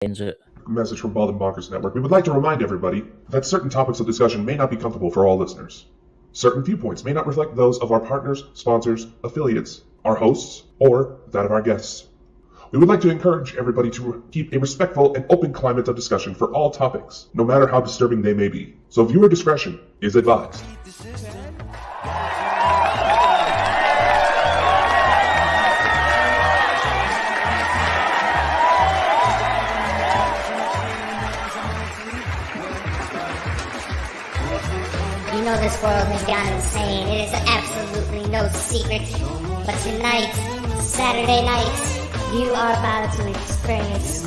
ends it. Message from Bald and Bonkers Network. We would like to remind everybody that certain topics of discussion may not be comfortable for all listeners. Certain viewpoints may not reflect those of our partners, sponsors, affiliates, our hosts, or that of our guests. We would like to encourage everybody to keep a respectful and open climate of discussion for all topics, no matter how disturbing they may be. So viewer discretion is advised. You know this world has gone insane. It is absolutely no secret. But tonight, Saturday night, you are about to experience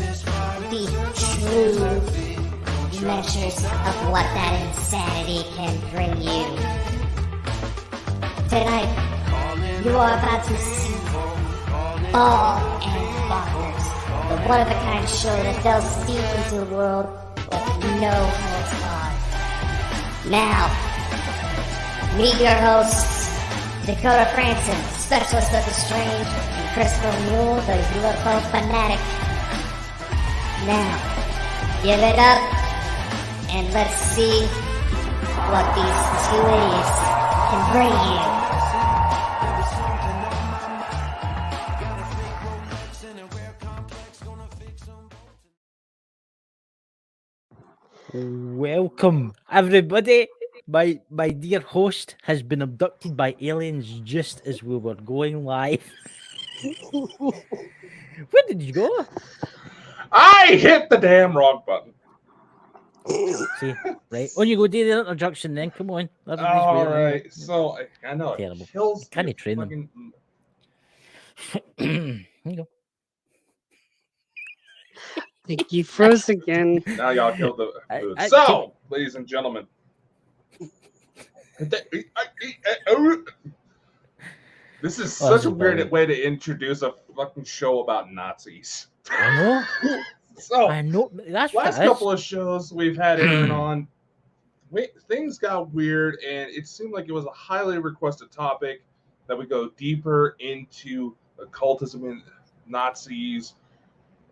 the true measures of what that insanity can bring you. Tonight, you are about to see Bald and Bonkers, the one-of-a-kind show that delves deep into the world with no holds barred. Now, meet your hosts, Dakota Franson, specialist of the strange, and Christopher Mule, the UFO fanatic. Now, give it up, and let's see what these two idiots can bring you. Welcome, everybody. My dear host has been abducted by aliens just as we were going live. Where did you go? I hit the damn wrong button. See, right. On you go, do the introduction then. Come on. All right. So I know Terrible. it kills. Can't the train them. fucking- Here you go. Like you froze again. Now y'all killed the food. I- So, ladies and gentlemen. This is Oh, such this a is weird brilliant. way to introduce a fucking show about Nazis. I know. So, I know. That's what last it is. couple of shows we've had Aaron on, things got weird, and it seemed like it was a highly requested topic that we go deeper into occultism and Nazis,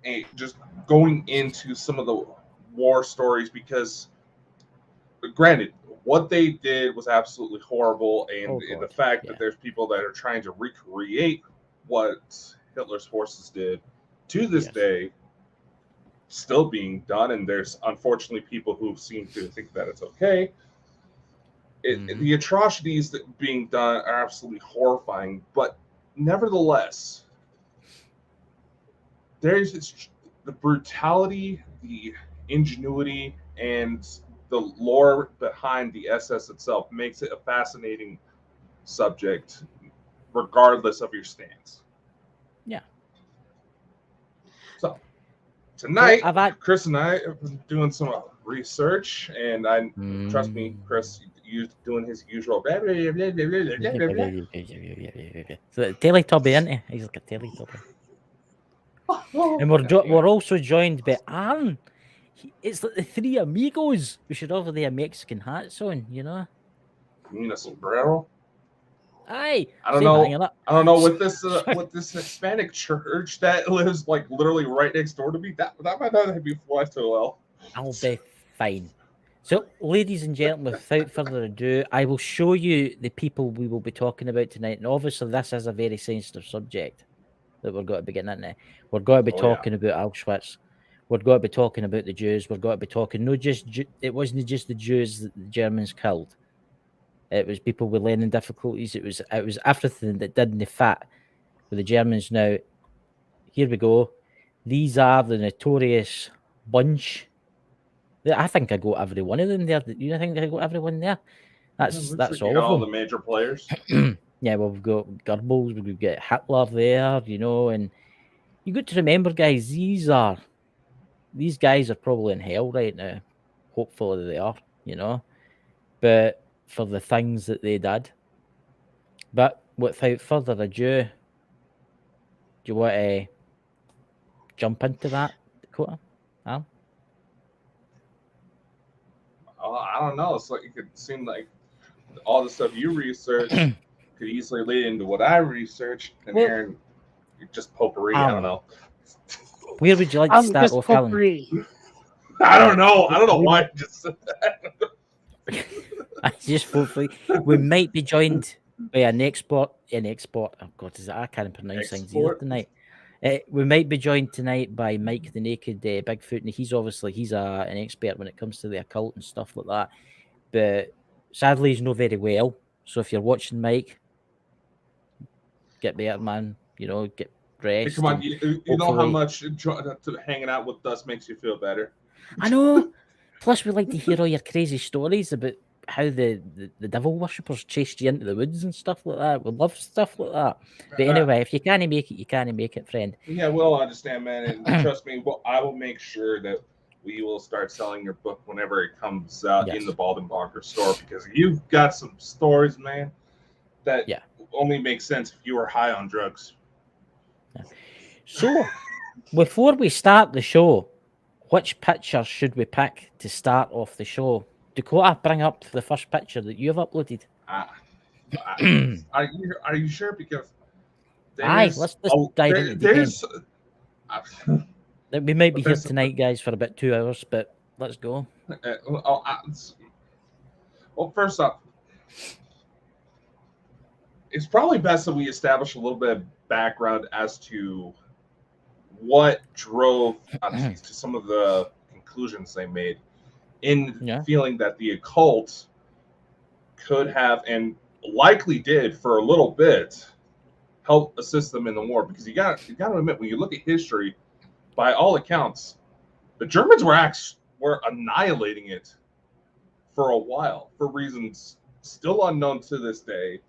and just going into some of the war stories, because granted, what they did was absolutely horrible, and Oh, the God. fact Yeah. that there's people that are trying to recreate what Hitler's forces did to this Yes. day still being done, and there's unfortunately people who seem to think that it's okay. The atrocities that being done are absolutely horrifying, but nevertheless, there's the brutality, the ingenuity, and the lore behind the SS itself makes it a fascinating subject, regardless of your stance. Yeah. So tonight, I've had- Chris and I have been doing some research, and trust me, Chris, you doing his usual. So Teletubby, isn't he? He's like a Teletubby. And we're also joined by Aaron. It's like the three amigos. We should have their Mexican hats on, you know. You mean a sombrero? Aye. I don't same know. hanging up. I don't know with this Hispanic church that lives like literally right next door to me. That might not be fly too well. I'll be fine. So, ladies and gentlemen, without further ado, I will show you the people we will be talking about tonight. And obviously, this is a very sensitive subject that we're going to be getting into. We're going to be talking about Auschwitz. We're going to be talking about the Jews. We're going to be talking it wasn't just the Jews that the Germans killed. It was people with learning difficulties. It was everything that didn't fit with the Germans. Now, here we go. These are the notorious bunch. I think I got every one of them there. You think I got everyone there? That's all of them. The major players. Yeah, well, we've got Goebbels, we've got Hitler there, you know, and you got to remember, guys, these guys are probably in hell right now. Hopefully they are, you know, but for the things that they did. But without further ado, do you want to jump into that, Dakota? Al? I don't know. It's like it could seem like all the stuff you research could easily lead into what I researched, and Well, Aaron, just potpourri. I don't know. Where would you like to start Just off, Alan? potpourri. I don't know. I don't know why I just said that. I just hopefully we might be joined by an export. Oh God, is that I can't pronounce things either Export? tonight. We might be joined tonight by Mike the Naked Bigfoot, and he's an expert when it comes to the occult and stuff like that. But sadly, he's not very well. So if you're watching, Mike, get better, man. You know, get Hey, rest. come on, and you know how hopefully- much hanging out with us makes you feel better. I know. Plus, we like to hear all your crazy stories about how the devil worshippers chased you into the woods and stuff like that. We love stuff like that. But anyway, if you can't make it, you can't make it, friend. Yeah, we'll understand, man. And trust me, I will make sure that we will start selling your book whenever it comes out in the Bald and Bonkers store, because you've got some stories, man, that only make sense if you were high on drugs. Yeah. So, before we start the show, which picture should we pick to start off the show? Dakota, bring up the first picture that you've uploaded. Are you sure? Because let's dive into the game. We might be here tonight, guys, for about 2 hours, but let's go. Well, first off, it's probably best that we establish a little bit of background as to what drove to some of the conclusions they made in feeling that the occult could have, and likely did for a little bit, help assist them in the war. Because you got to admit, when you look at history, by all accounts, the Germans were annihilating it for a while for reasons still unknown to this day.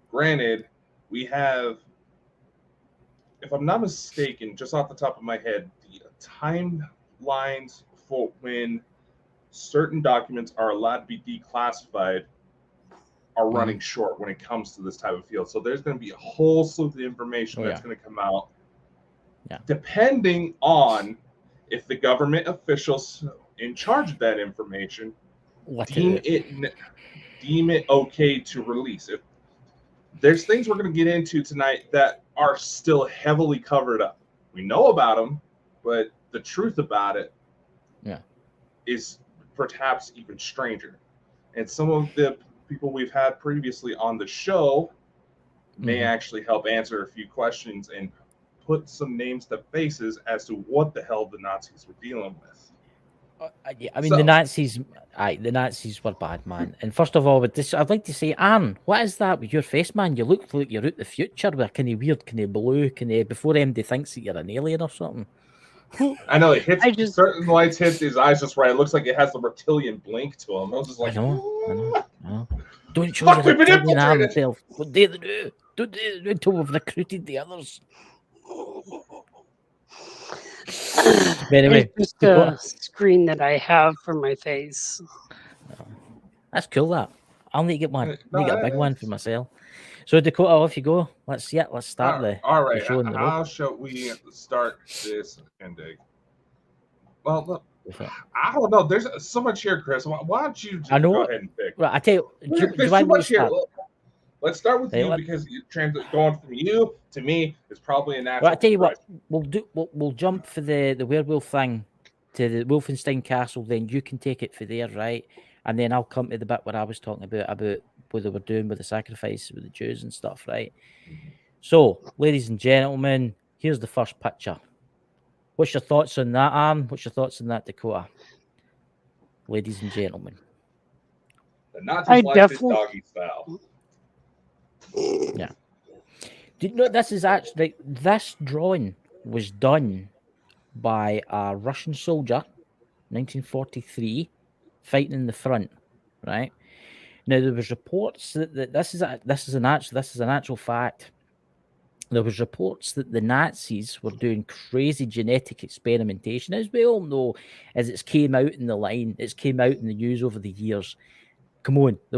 Granted, we have, if I'm not mistaken, just off the top of my head, the timelines for when certain documents are allowed to be declassified are running short when it comes to this type of field. So there's going to be a whole slew of information that's going to come out, depending on if the government officials in charge of that information deem it okay to release. If there's things we're going to get into tonight that are still heavily covered up. We know about them, but the truth about it is perhaps even stranger. And some of the people we've had previously on the show may actually help answer a few questions and put some names to faces as to what the hell the Nazis were dealing with. I mean, the Nazis were bad, man. And first of all, with this, I'd like to say, Aaron, what is that with your face, man? You look like you're out the future with a kind of weird, kind of blue, before MD thinks that you're an alien or something. I know it hits certain lights hit his eyes just right. It looks like it has the reptilian blink to him. I was just like, I know. Don't show your reptilian arm self. What dare they do? Don't do until we've recruited the others. Anyway, it's just a screen that I have for my face. That's cool. That I'll need to get one. I need to get a big one for myself. So Dakota, off you go. Let's start the show. How shall we start this ending? Well, look, I don't know. There's so much here, Chris. Why don't you just go ahead and pick? Right, I tell you, there's too much here. Let's start with you because going from you to me is probably a natural. Well, I tell you what, we'll jump for the werewolf thing to the Wolfenstein Castle. Then you can take it for there, right? And then I'll come to the bit where I was talking about what they were doing with the sacrifice with the Jews and stuff, right? So, ladies and gentlemen, here's the first picture. What's your thoughts on that, Aaron? What's your thoughts on that, Dakota? Ladies and gentlemen. The Nazis like this doggy style. Yeah. Did you know this is actually, this drawing was done by a Russian soldier, 1943, fighting in the front, right? Now there was reports that this is an actual fact. There was reports that the Nazis were doing crazy genetic experimentation, as we all know, as it's came out in the news over the years. Come on, they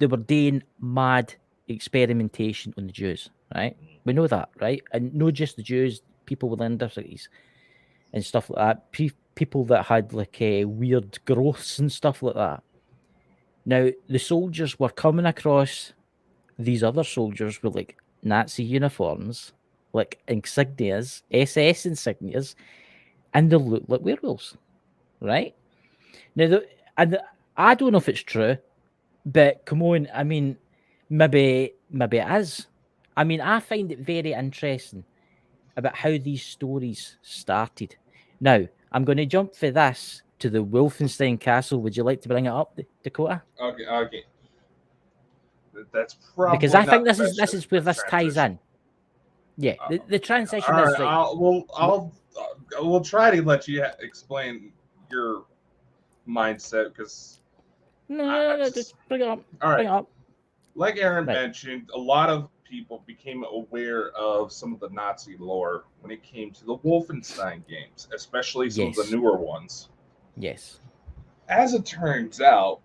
were doing mad experimentation on the Jews, right? We know that, right? And not just the Jews, people with undercities and stuff like that. People that had like weird growths and stuff like that. Now the soldiers were coming across these other soldiers with like Nazi uniforms, like insignias, SS insignias, and they look like werewolves, right? Now, I don't know if it's true, but come on, I mean, maybe it is. I mean, I find it very interesting about how these stories started. Now, I'm going to jump for this to the Wolfenstein Castle. Would you like to bring it up, Dakota? Okay. That's probably Because I think not the this is where this ties transition. in. Yeah, the transition All is right, right. we'll try to let you explain your mindset because No, just bring it up. all Bring right. it up. Like Aaron Right. mentioned, a lot of people became aware of some of the Nazi lore when it came to the Wolfenstein games, especially some of the Yes. newer ones. Yes. As it turns out,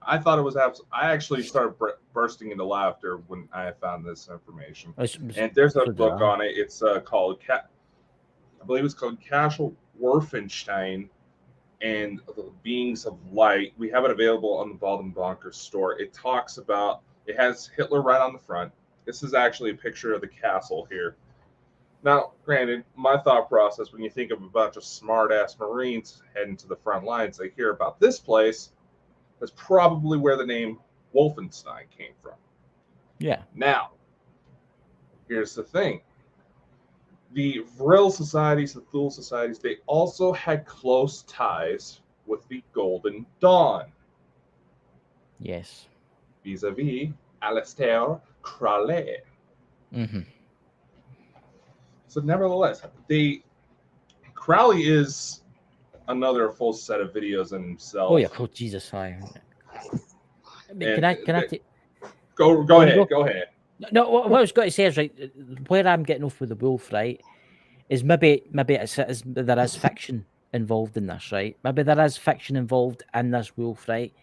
I thought it was I actually started bursting into laughter when I found this information. And there's a book on it. It's called I believe it's called Castle Wolfenstein and the Beings of Light. We have it available on the Bonkers store. It talks about, it has Hitler right on the front. This is actually a picture of the castle here. Now, granted, my thought process when you think of a bunch of smart-ass Marines heading to the front lines, they hear about this place. That's probably where the name Wolfenstein came from. Yeah. Now, here's the thing. The Vril societies, the Thule societies, they also had close ties with the Golden Dawn. Yes. Vis-a-vis Alistair Crowley. Mm-hmm. So nevertheless, Crowley is another full set of videos in himself. Oh yeah. Oh Jesus! Sorry. Can I take... Go ahead. No, what I was going to say is, right, where I'm getting off with the wolf, right, is maybe there is fiction involved in this, right? Maybe there is fiction involved in this wolf, right?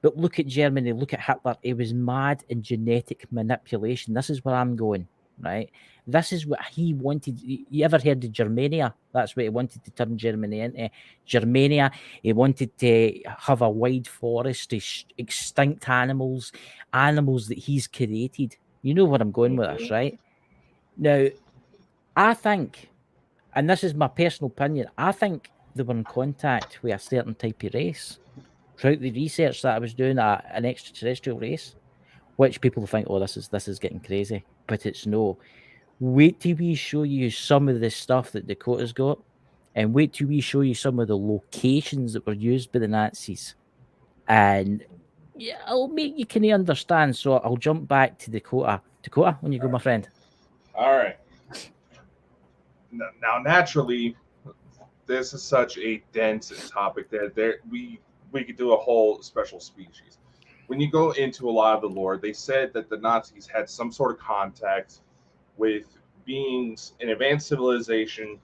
But look at Germany, look at Hitler. He was mad in genetic manipulation. This is where I'm going, right? This is what he wanted. You ever heard of Germania? That's what he wanted to turn Germany into. Germania. He wanted to have a wide forest of extinct animals that he's created. You know where I'm going with this, right? Now, I think, and this is my personal opinion, I think they were in contact with a certain type of race. Throughout the research that I was doing, an extraterrestrial race, which people think, oh, this is getting crazy, but it's no. Wait till we show you some of the stuff that Dakota's got, and wait till we show you some of the locations that were used by the Nazis, and yeah, it'll make you kind of understand. So I'll jump back to Dakota. Dakota, when you go, my friend. All right. Now, naturally, this is such a dense topic that we could do a whole special species. When you go into a lot of the lore, they said that the Nazis had some sort of contact with beings in advanced civilization,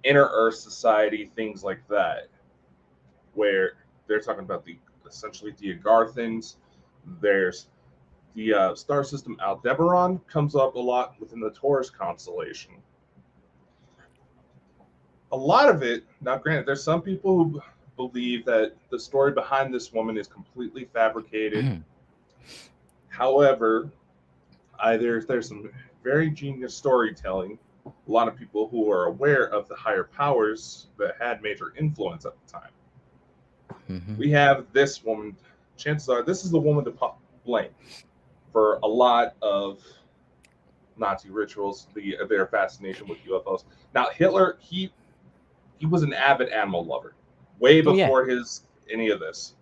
inner Earth society, things like that, where they're talking about essentially the Agarthans. There's the star system Aldebaran comes up a lot within the Taurus constellation. A lot of it, now granted, there's some people who believe that the story behind this woman is completely fabricated. However, there's some very genius storytelling. A lot of people who are aware of the higher powers that had major influence at the time. We have this woman. Chances are this is the woman to blame for a lot of Nazi rituals, their fascination with UFOs. Now, Hitler, he was an avid animal lover way before any of this.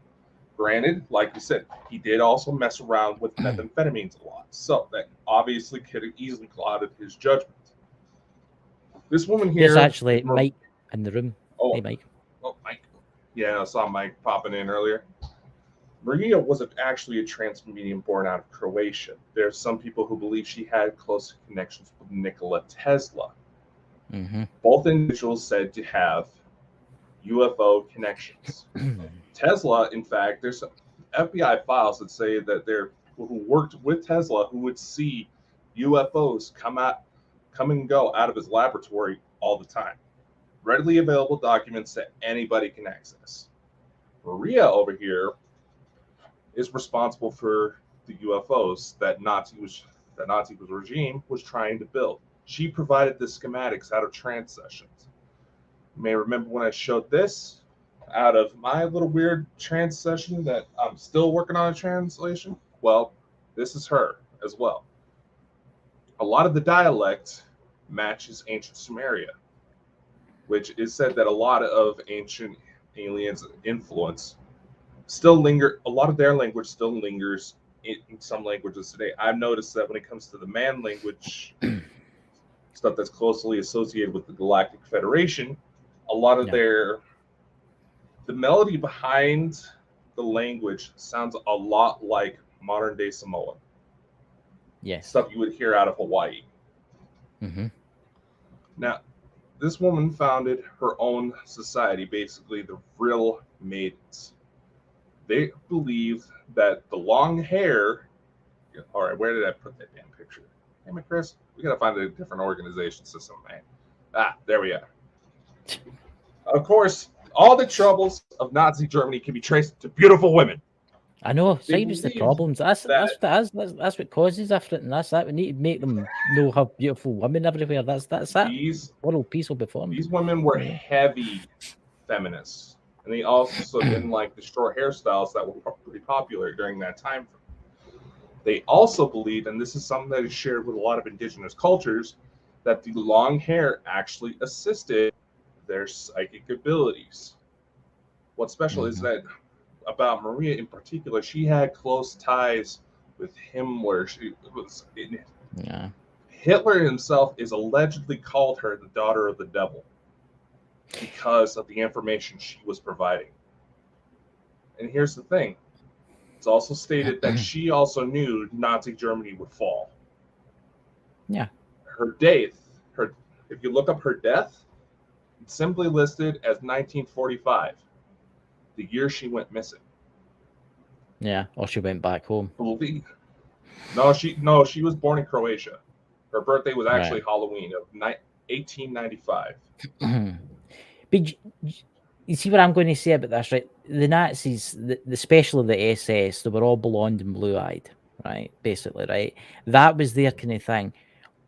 Granted, like you said, he did also mess around with methamphetamines a lot. So that obviously could have easily clouded his judgment. This woman here... There's actually Mike in the room. Oh, hey, Mike. Oh, Mike. Yeah, I saw Mike popping in earlier. Maria wasn't actually a trans medium born out of Croatia. There's some people who believe she had close connections with Nikola Tesla. Both individuals said to have UFO connections. Tesla, in fact, there's FBI files that say that there people who worked with Tesla who would see UFOs come and go out of his laboratory all the time. Readily available documents that anybody can access. Maria over here is responsible for the UFOs that Nazi regime was trying to build. She provided the schematics out of trance sessions. You may remember when I showed this out of my little weird trance session that I'm still working on a translation. Well, this is her as well. A lot of the dialect matches ancient Sumeria, which is said that a lot of ancient aliens' influence still linger. A lot of their language still lingers in some languages today. I've noticed that when it comes to the man language, stuff that's closely associated with the Galactic Federation, a lot of the melody behind the language sounds a lot like modern day Samoan. Yes. Stuff you would hear out of Hawaii. Mm-hmm. Now, this woman founded her own society, basically the Vril Maidens. They believe that the long hair. All right, where did I put that damn picture? Damn it, Chris. We gotta find a different organization system, man. Ah, there we are. Of course, all the troubles of Nazi Germany can be traced to beautiful women. I know. They Same as the believe problems. That's that- that's what causes everything. That's that. We need to make them know how beautiful women everywhere. That's that. These World peace will be formed. These women were heavy feminists, and they also didn't like the short hairstyles that were pretty popular during that time. They also believed, and this is something that is shared with a lot of indigenous cultures, that the long hair actually assisted their psychic abilities. What's special is that about Maria in particular, she had close ties with him where she was in it. Yeah. Hitler himself is allegedly called her the daughter of the devil because of the information she was providing. And here's the thing. It's also stated that she also knew Nazi Germany would fall. Yeah. Her death, if you look up her death, it's simply listed as 1945, the year she went missing. Yeah. Or she went back home. No, she was born in Croatia. Her birthday was actually Halloween of 1895. But you see what I'm going to say about this, right? The Nazis, especially the SS, they were all blonde and blue-eyed, right? Basically, right? That was their kind of thing.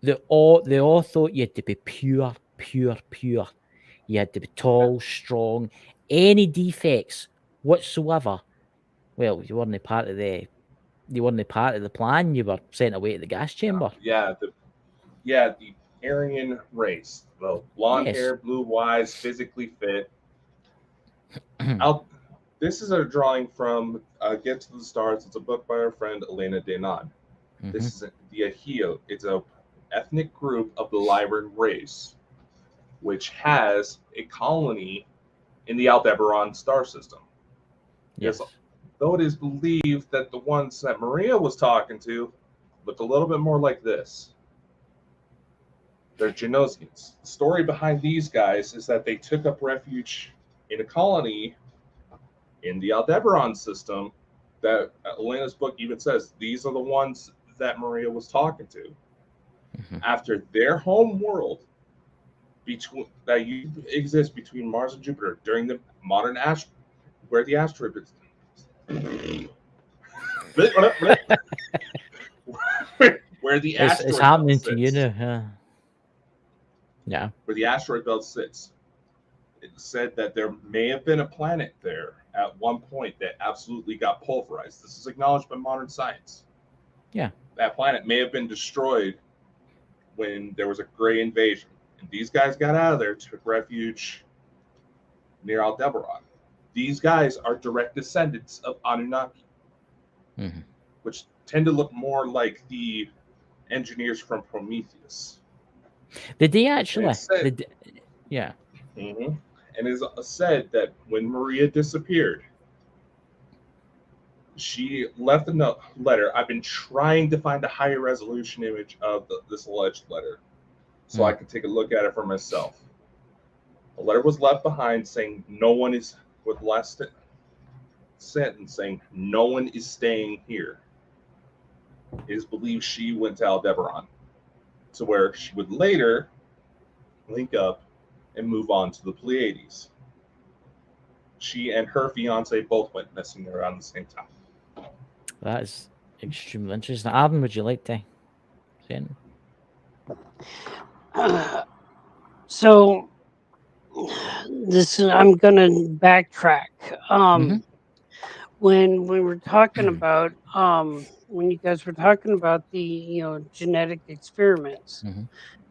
They all thought you had to be pure. You had to be tall, strong. Any defects whatsoever, well, you weren't part of the plan. You were sent away to the gas chamber. The Aryan race. The blonde hair, blue eyes, physically fit. This is a drawing from Get to the Stars. It's a book by our friend Elena Denon. This is the Ahio. It's a ethnic group of the Lyran race, which has a colony in the Aldebaran star system. Yes. Though it is believed that the ones that Maria was talking to look a little bit more like this. They're Genosians. The story behind these guys is that they took up refuge in a colony in the Aldebaran system that Elena's book even says these are the ones that Maria was talking to. After their home world that exists between Mars and Jupiter during the modern where the asteroid is. Where the asteroid it's happening sits. to you now. Yeah. Where the asteroid belt sits. It said that there may have been a planet there at one point that absolutely got pulverized. This is acknowledged by modern science. Yeah. That planet may have been destroyed when there was a gray invasion. And these guys got out of there, took refuge near Aldebaran. These guys are direct descendants of Anunnaki, which tend to look more like the engineers from Prometheus. Did they actually? Yeah. And it's said that when Maria disappeared, she left a letter. I've been trying to find a higher resolution image of this alleged letter so I could take a look at it for myself. A letter was left behind saying no one is, with last sentence saying no one is staying here. It is believed she went to Aldebaran, to where she would later link up and move on to the Pleiades. She and her fiance both went missing around the same time. That is extremely interesting. Arden, would you like to say anything? So I'm gonna backtrack. When we were talking about when you guys were talking about the genetic experiments,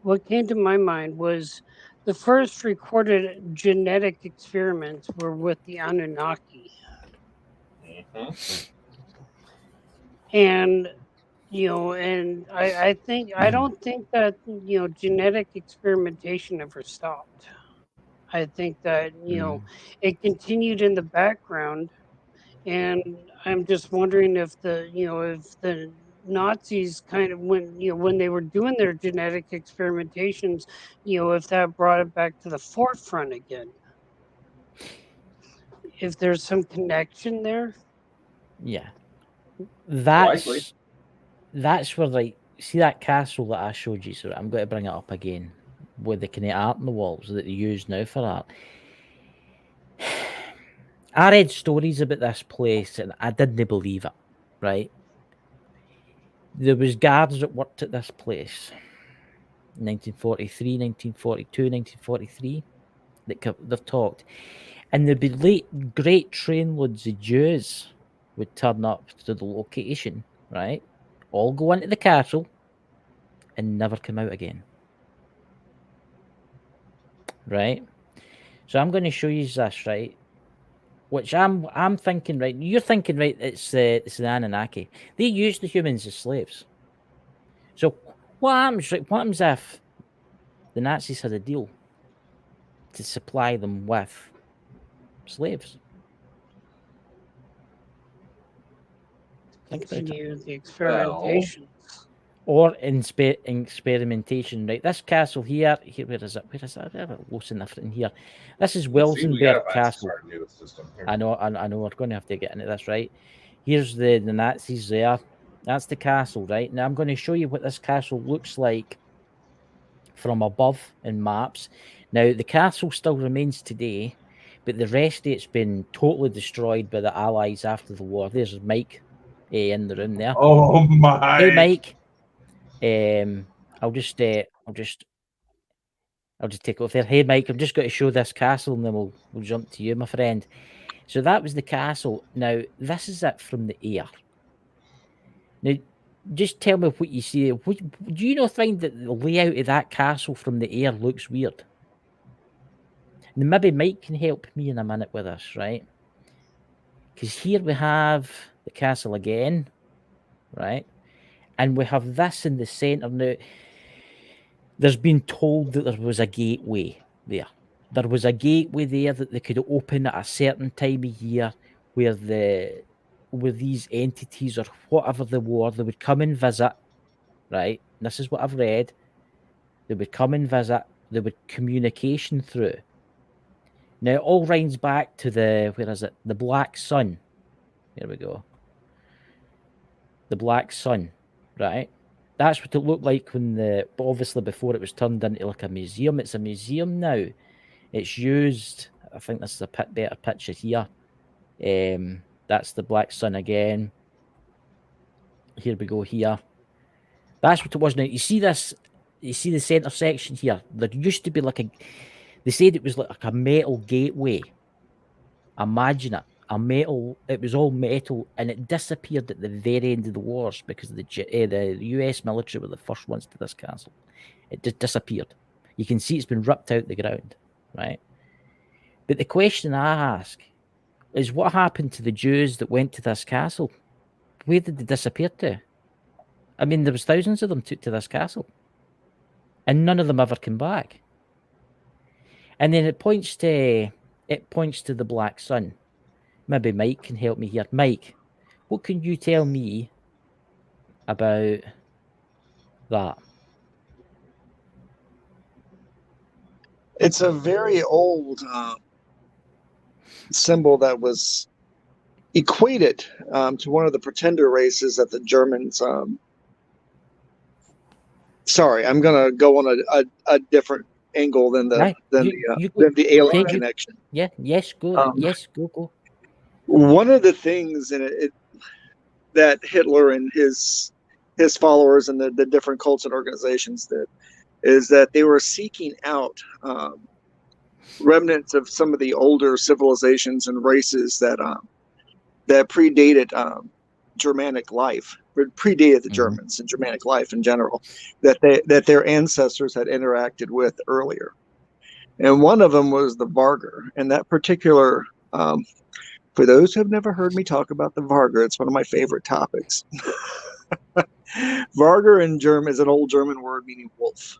what came to my mind was the first recorded genetic experiments were with the Anunnaki, and and I don't think that genetic experimentation ever stopped. I think that it continued in the background. And I'm just wondering if the Nazis kind of when they were doing their genetic experimentations, if that brought it back to the forefront again. If there's some connection there. Yeah. Likely. That's where, like, see that castle that I showed you? So I'm going to bring it up again with the kind of art on the walls that they use now for art. I read stories about this place and I didn't believe it, right? There was guards that worked at this place 1943, 1942, 1943 they've talked. And there'd be great trainloads of Jews would turn up to the location, right? All go into the castle and never come out again. Right? So I'm going to show you this, right? Which I'm thinking, right? You're thinking, right? It's the Anunnaki. They use the humans as slaves. So what happens? Right? What happens if the Nazis had a deal to supply them with slaves? Think about it. Continue the experimentation. Or experimentation, right? This castle here, where is it? Where is it? I have it loose enough in here. This is Welsenberg Castle. I know. We're going to have to get into this, right? Here's the Nazis there. That's the castle, right? Now I'm going to show you what this castle looks like from above in maps. Now the castle still remains today, but the rest of it's been totally destroyed by the Allies after the war. There's Mike in the room there. Oh my! Hey, Mike. I'll just take off there. Hey, Mike, I'm just going to show this castle, and then we'll jump to you, my friend. So that was the castle. Now this is it from the air. Now, just tell me what you see. Do you not find that the layout of that castle from the air looks weird? Now, maybe Mike can help me in a minute with this, right? Because here we have the castle again, right? And we have this in the centre. Now, there's been told that there was a gateway there. There was a gateway there that they could open at a certain time of year where these entities or whatever they were, they would come and visit, right? And this is what I've read. They would come and visit. They would communication through. Now, it all rings back to the Black Sun. Here we go. The Black Sun, right? That's what it looked like but obviously before it was turned into like a museum. It's a museum now. It's used, I think this is a better picture here. That's the Black Sun again. Here we go here. That's what it was now. You see this, you see the center section here? There used to be they said it was like a metal gateway. Imagine it. It was all metal, and it disappeared at the very end of the wars because the US military were the first ones to this castle. It just disappeared. You can see it's been ripped out the ground, right? But the question I ask is, what happened to the Jews that went to this castle? Where did they disappear to? I mean, there was thousands of them took to this castle, and none of them ever came back. And then it points to the Black Sun. Maybe Mike can help me here. Mike, what can you tell me about that? It's a very old symbol that was equated to one of the pretender races that the Germans. Sorry, I'm going to go on a different angle than the alien connection. Yeah. Yes. Go. Yes. Go. One of the things in it that Hitler and his followers and the different cults and organizations did is that they were seeking out remnants of some of the older civilizations and races that predated Germanic life, predated the Germans and Germanic life in general, that their ancestors had interacted with earlier. And one of them was the Varger. And that particular, for those who have never heard me talk about the Varger, it's one of my favorite topics. Varger in German is an old German word meaning wolf.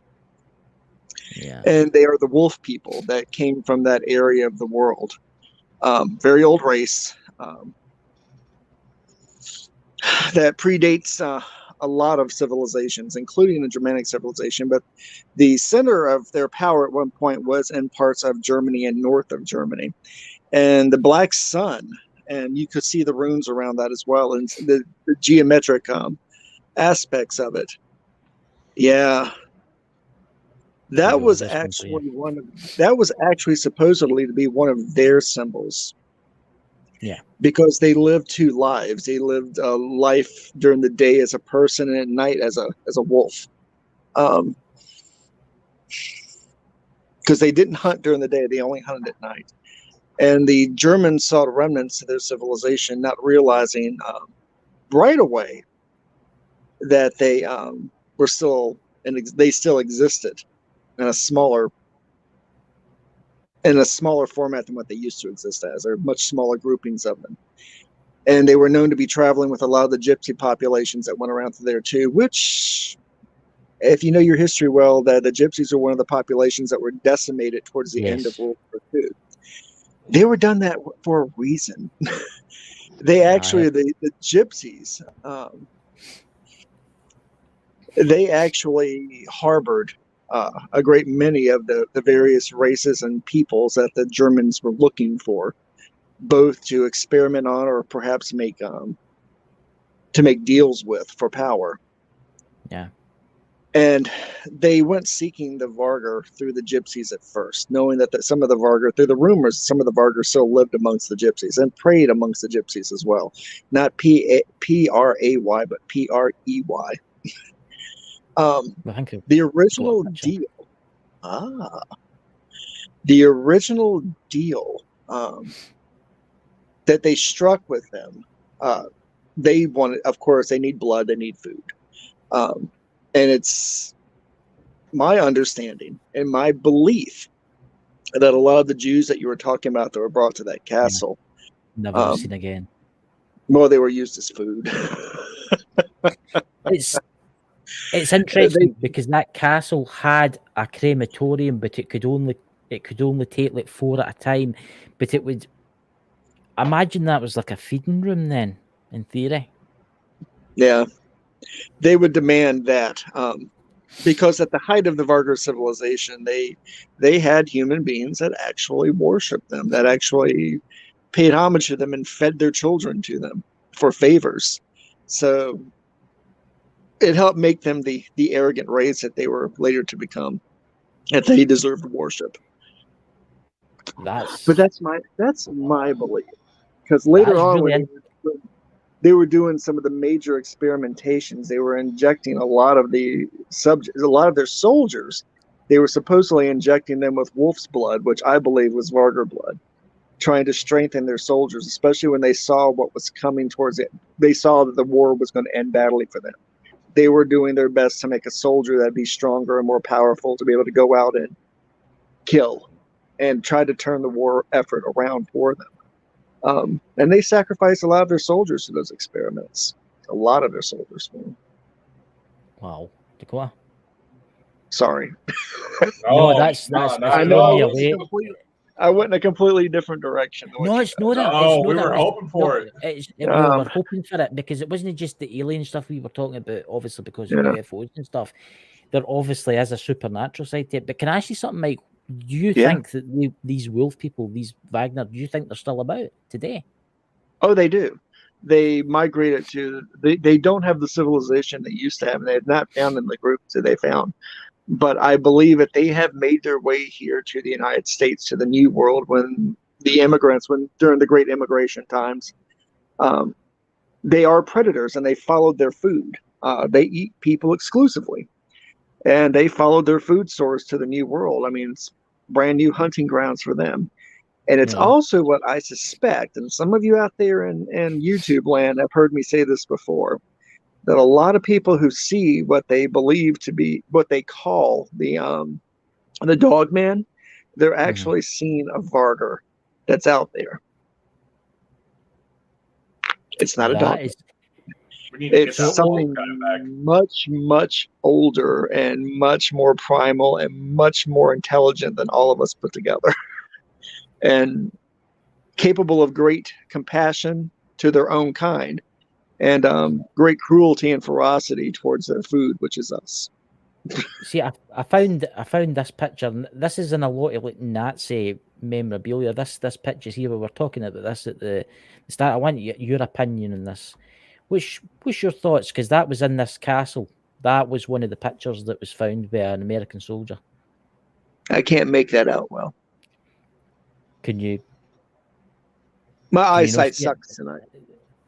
Yeah. And they are the wolf people that came from that area of the world. Very old race that predates a lot of civilizations, including the Germanic civilization. But the center of their power at one point was in parts of Germany and north of Germany. And the Black Sun, and you could see the runes around that as well, and the geometric aspects of it. Yeah. That was actually that was actually supposedly to be one of their symbols. Yeah. Because they lived two lives. They lived a life during the day as a person and at night as a wolf. Because they didn't hunt during the day, they only hunted at night. And the Germans saw remnants of their civilization, not realizing right away that they were still, and they still existed in a smaller format than what they used to exist as. There are much smaller groupings of them. And they were known to be traveling with a lot of the gypsy populations that went around through there too, which, if you know your history well, that the gypsies are one of the populations that were decimated towards the end of World War II. They were done that for a reason. They actually, the gypsies, they actually harbored a great many of the various races and peoples that the Germans were looking for, both to experiment on or perhaps make deals with for power. Yeah. And they went seeking the Varger through the gypsies at first, knowing that some of the Varger, through the rumors, some of the Varger still lived amongst the gypsies and preyed amongst the gypsies as well. Not P-R-A-Y, but P-R-E-Y. The original deal. The original deal that they struck with them. They wanted, of course, they need blood, they need food. And it's my understanding and my belief that a lot of the Jews that you were talking about that were brought to that castle, never seen again. Well, they were used as food. It's interesting because that castle had a crematorium, but it could only take like 4 at a time. But it would, imagine that was like a feeding room then, in theory. Yeah. They would demand that because at the height of the Varger civilization, they had human beings that actually worshipped them, that actually paid homage to them and fed their children to them for favors. So it helped make them the arrogant race that they were later to become, that they deserved worship. But that's my belief, because later on really they were doing some of the major experimentations. They were injecting a lot of their soldiers. They were supposedly injecting them with wolf's blood, which I believe was Varger blood, trying to strengthen their soldiers, especially when they saw what was coming towards it. They saw that the war was going to end badly for them. They were doing their best to make a soldier that'd be stronger and more powerful to be able to go out and kill and try to turn the war effort around for them. And they sacrificed a lot of their soldiers to those experiments. A lot of their soldiers. Wow. Dakota? Sorry. No, that's I know. I went in a completely different direction. No, it's not that. Oh, we were hoping for it. We were hoping for it because it wasn't just the alien stuff we were talking about, obviously, because of UFOs and stuff. There obviously is a supernatural side to it. But can I ask you something, Mike? Do you think that these wolf people, these Wagner, do you think they're still about today? Oh, they do. They migrated to, they don't have the civilization they used to have, and they have not found in the groups that they found. But I believe that they have made their way here to the United States, to the New World, when the immigrants, during the Great Immigration times, they are predators and they followed their food. They eat people exclusively. and they followed their food source to the new world. I mean, it's brand new hunting grounds for them. And it's also what I suspect, and some of you out there in YouTube land have heard me say this before, that a lot of people who see what they believe to be what they call the dog man, they're actually seeing a Varger that's out there. It's not a dog. It's something much, much older and much more primal and much more intelligent than all of us put together. And capable of great compassion to their own kind, and great cruelty and ferocity towards their food, which is us. See, I found this picture. This is in a lot of like Nazi memorabilia. This picture's here. We were talking about this at the start. I want your opinion on this. What's your thoughts? Because that was in this castle. That was one of the pictures that was found by an American soldier. I can't make that out well. Can you? My eyesight sucks tonight.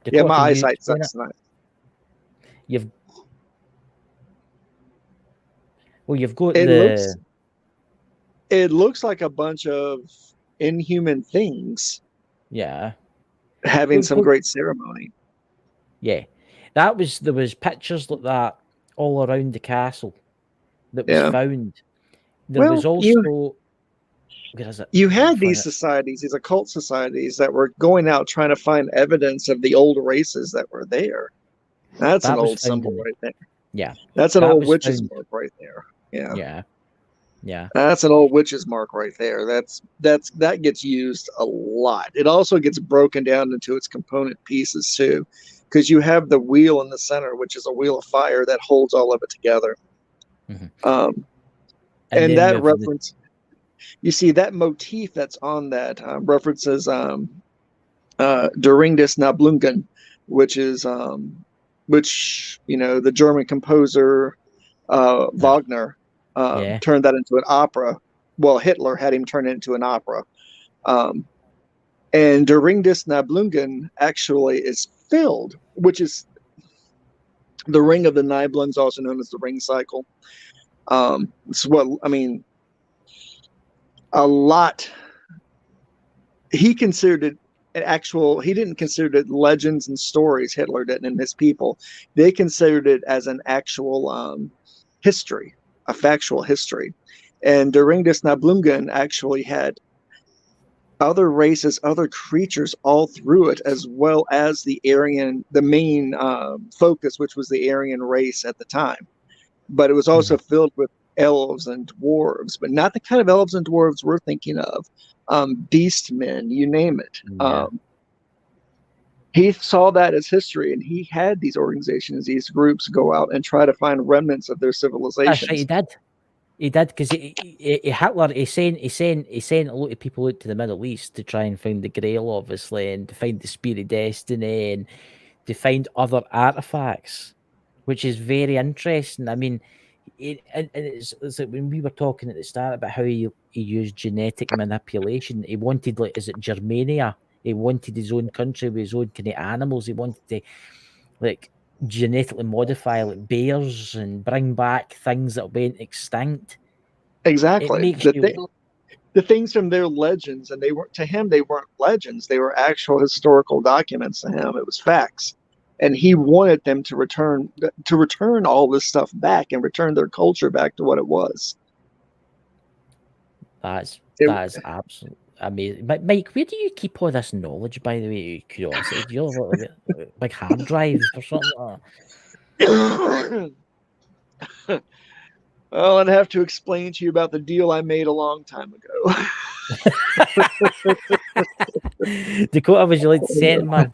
Yeah, my eyesight sucks tonight. You've got it looks like a bunch of inhuman things. Yeah. Having some great ceremony. Yeah. There was pictures like that all around the castle that was found. There was also you had these societies, these occult societies that were going out trying to find evidence of the old races that were there. That's an old symbol right there. Yeah. That's an old witch's mark right there. Yeah. Yeah. Yeah. That's an old witch's mark right there. That gets used a lot. It also gets broken down into its component pieces too, because you have the wheel in the center, which is a wheel of fire that holds all of it together. And that reference, you see that motif that's on that references Doringus Nablungen, which is the German composer Wagner turned that into an opera. Well, Hitler had him turn it into an opera. And Doringus Nablungen actually is filled, which is the ring of the Nibelungs, also known as the ring cycle. It's what I mean. A lot. He considered it he didn't consider it legends and stories. Hitler didn't, and his people. They considered it as an actual history, a factual history. And Doringus Nablungen actually had other races, other creatures all through it, as well as the main focus, which was the Aryan race at the time. But it was also filled with elves and dwarves, but not the kind of elves and dwarves we're thinking of. Beast men, you name it. He saw that as history, and he had these organizations, these groups go out and try to find remnants of their civilizations. That's right, he did, because Hitler he sent a lot of people out to the Middle East to try and find the Grail, obviously, and to find the Spear of Destiny, and to find other artifacts, which is very interesting. I mean, it's like when we were talking at the start about how he used genetic manipulation. He wanted, like, is it Germania? He wanted his own country with his own kind of animals. He wanted to, like, genetically modify, like, bears and bring back things that went extinct. Exactly. The things from their legends, and they weren't legends. They were actual historical documents to him. It was facts. And he wanted them to return all this stuff back and return their culture back to what it was. That's absolutely amazing. But Mike, where do you keep all this knowledge, by the way? Curiosity, do you have like hard drives or something like that? Well, I'd have to explain to you about the deal I made a long time ago. Dakota, would you like to say it, man?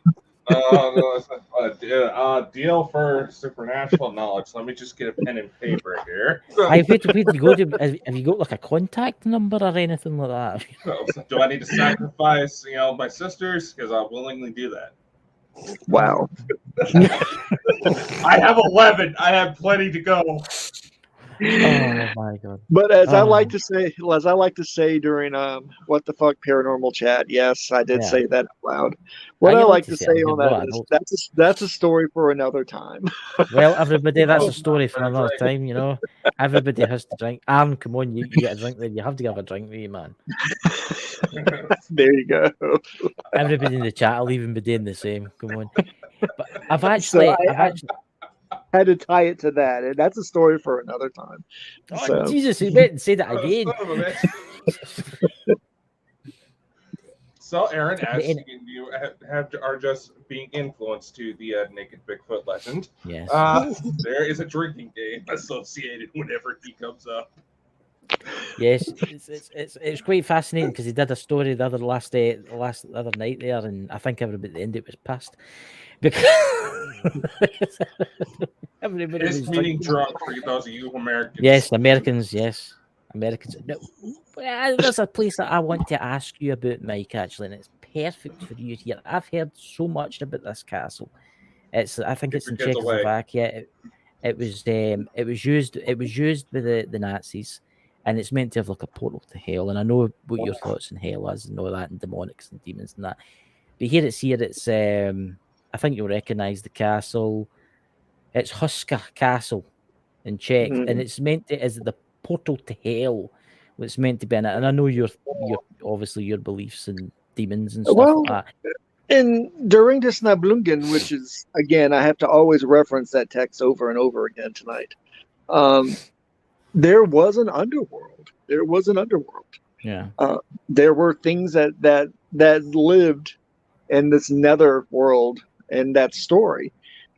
Deal for supernatural knowledge. Let me just get a pen and paper here. Where do you go to? Have you got like a contact number or anything like that? Do I need to sacrifice, my sisters? Because I'll willingly do that. Wow. I have 11. I have plenty to go. Oh my god! But as I like Oh, to say during what the fuck paranormal chat, yes, I did yeah. say that out loud. Ah, What I you like like to to say say it. You're on that not is adult. that's a story for another time. Well, everybody, that's Oh, a story for for a another drink. time. You know, everybody has to drink. Aaron, come on, you get a drink. Then you have to have a drink with you, man. There you go. Everybody in the chat will even be doing the same. Come on. But I've So actually, I had to tie it to that, and that's a story for another time. Oh, So Jesus, he went and said it Oh, again. son of a bitch. So, Aaron, as And- you are just being influenced to the naked Bigfoot legend, Yes. there is a drinking game associated whenever he comes up. Yes, it's quite fascinating because he did a story the other night there, and I think everybody at the end it was pissed because everybody It's was meaning drinking. drunk for those of you Americans. Yes, Americans. Yes, Americans. No, there's a place that I want to ask you about, Mike. Actually, and it's perfect for you here. I've heard so much about this castle. I think it's in Keep your kids away. Czechoslovakia. It was used by the Nazis, and it's meant to have like a portal to hell. And I know what your thoughts on hell is and all that, and demonics and demons and that. But it's I think you'll recognise the castle. It's Huska Castle in Czech, and it's meant to is the portal to hell. It's meant to be in it, and I know your obviously your beliefs and demons and stuff like that. And during this Nablungen, which is, again, I have to always reference that text over and over again tonight, there was an underworld. There was an underworld. Yeah. There were things that lived in this nether world and that story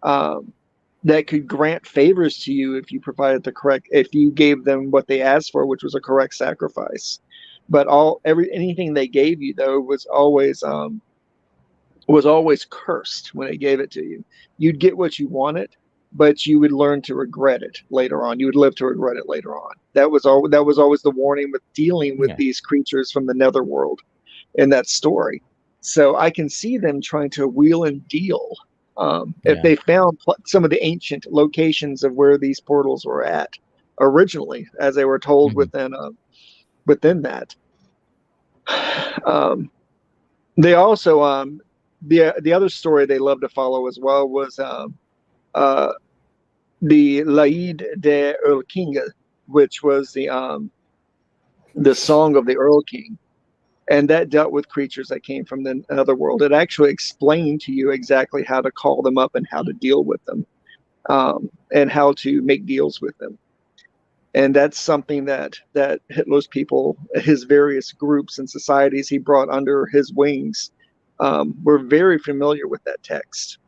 that could grant favors to you if you provided if you gave them what they asked for, which was a correct sacrifice. But anything they gave you, though, was always cursed when they gave it to you. You'd get what you wanted, but you would learn to regret it later on. You would live to regret it later on. That was always the warning with dealing with these creatures from the netherworld in that story. So I can see them trying to wheel and deal if they found some of the ancient locations of where these portals were at originally, as they were told within that. They also the other story they love to follow as well was the Laid de Earl King, which was the song of the Earl King, and that dealt with creatures that came from the other world. It actually explained to you exactly how to call them up and how to deal with them, and how to make deals with them. And that's something that Hitler's people, his various groups and societies he brought under his wings, were very familiar with that text.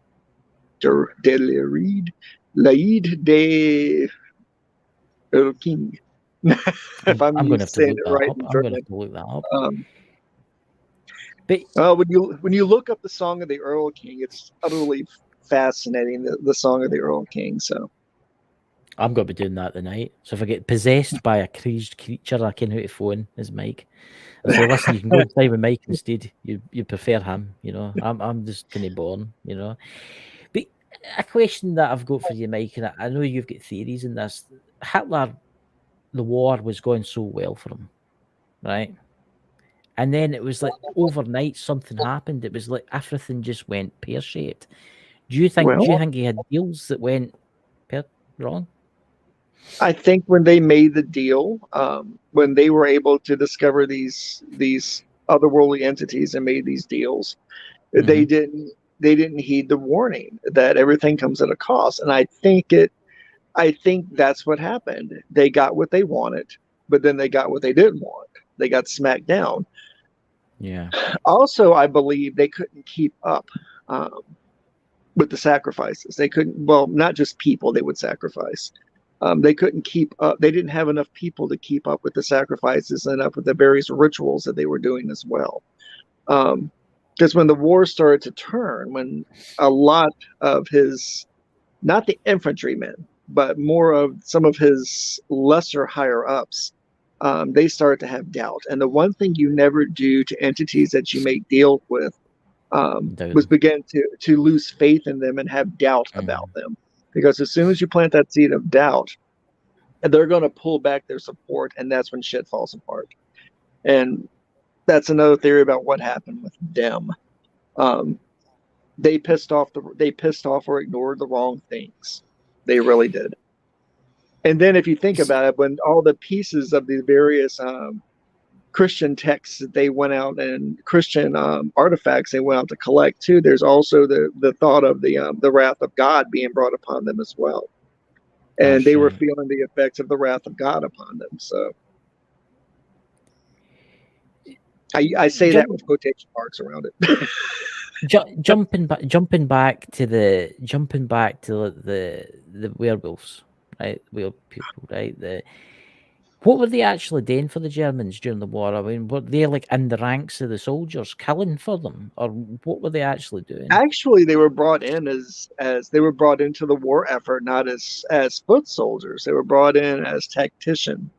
Laid de Earl King. If I'm going to have to look that right. I'm going to have to look that up. But when you look up the Song of the Earl King, it's utterly fascinating. The Song of the Earl King. So I'm going to be doing that tonight. So if I get possessed by a caged creature, I can who to phone is Mike. I say, listen, you can go and play with Mike instead. You prefer him, you know. I'm just kind of born, you know. But a question that I've got for you, Mike, and I know you've got theories in this. Hitler, the war was going so well for him, right? And then it was like overnight something happened. It was like everything just went pear-shaped. Do you think he had deals that went wrong? I think when they made the deal, when they were able to discover these otherworldly entities and made these deals, they didn't heed the warning that everything comes at a cost. And I think that's what happened. They got what they wanted, but then they got what they didn't want. They got smacked down. Yeah. Also, I believe they couldn't keep up with the sacrifices. They couldn't. Well, not just people they would sacrifice. They couldn't keep up. They didn't have enough people to keep up with the sacrifices and up with the various rituals that they were doing as well. Because when the war started to turn, when a lot of his, not the infantrymen, but more of some of his lesser higher ups, they started to have doubt. And the one thing you never do to entities that you make deals with was begin to lose faith in them and have doubt about them. Because as soon as you plant that seed of doubt, they're going to pull back their support, and that's when shit falls apart. And that's another theory about what happened with them. They pissed off or ignored the wrong things. They really did. And then if you think about it, when all the pieces of the various Christian texts that they went out, and Christian artifacts they went out to collect too, there's also the thought of the wrath of God being brought upon them as well. And they were feeling the effects of the wrath of God upon them. So I say that with quotation marks around it. Jumping back to the werewolves, right? Weird people, right? What were they actually doing for the Germans during the war? I mean, were they like in the ranks of the soldiers, killing for them, or what were they actually doing? Actually, they were brought in as they were brought into the war effort, not as foot soldiers. They were brought in as tacticians,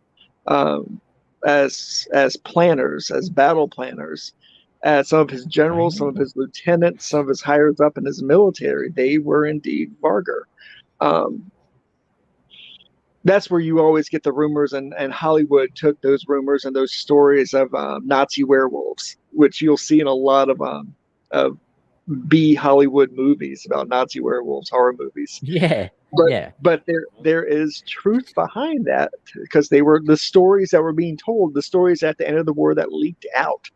as planners, as battle planners. Some of his generals, some of his lieutenants, some of his higher up in his military, they were indeed Varger. That's where you always get the rumors, and Hollywood took those rumors and those stories of Nazi werewolves, which you'll see in a lot of B Hollywood movies about Nazi werewolves, horror movies. Yeah. But there is truth behind that, because they were the stories that were being told, the stories at the end of the war that leaked out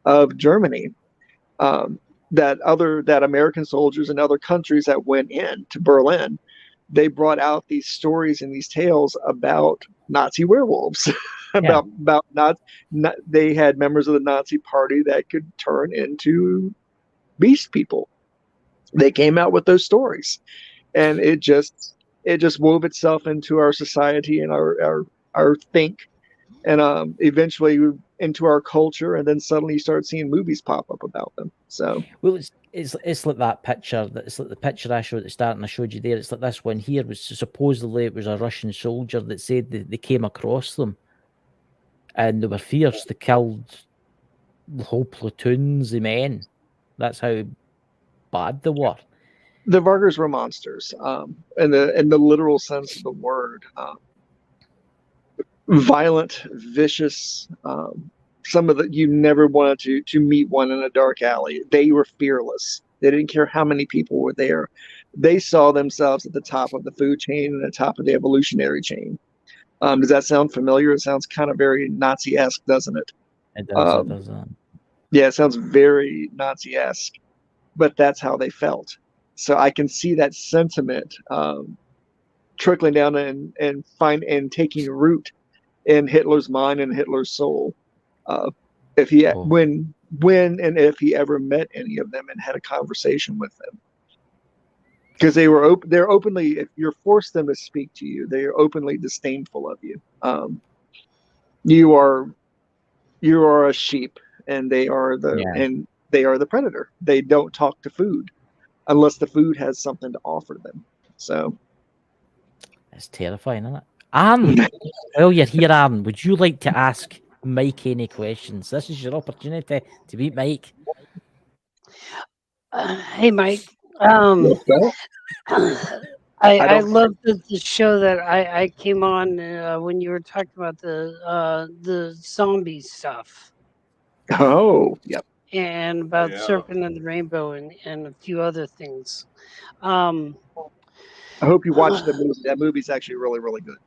of Germany, that American soldiers and other countries that went in to Berlin, they brought out these stories and these tales about Nazi werewolves, about they had members of the Nazi party that could turn into beast people. They came out with those stories, and it just wove itself into our society and our think, and eventually into our culture, and then suddenly you start seeing movies pop up about them. So well, it's like that picture. It's like the picture I showed at the start, and I showed you there. It's like this one here was supposedly it was a Russian soldier that said that they came across them, and they were fierce. They killed whole platoons of men. That's how bad they were. The Vargers were monsters, in the literal sense of the word. Violent, vicious. Some of you never wanted to meet one in a dark alley. They were fearless. They didn't care how many people were there. They saw themselves at the top of the food chain and the top of the evolutionary chain. Does that sound familiar? It sounds kind of very Nazi-esque, doesn't it? It does. Yeah, it sounds very Nazi-esque, but that's how they felt. So I can see that sentiment trickling down and taking root in Hitler's mind and Hitler's soul. If he when and if he ever met any of them and had a conversation with them, because they're openly, if you're forced them to speak to you, they are openly disdainful of you. You are a sheep, and they are the predator. They don't talk to food unless the food has something to offer them. So it's terrifying, isn't it? Aaron, well, you're here, Aaron. Would you like to ask Mike any questions? This is your opportunity to beat Mike. Hey, Mike. I love the show that I came on when you were talking about the zombie stuff. Oh, yep. And about Serpent and the Rainbow and a few other things. I hope you watched the movie. That movie's actually really, really good.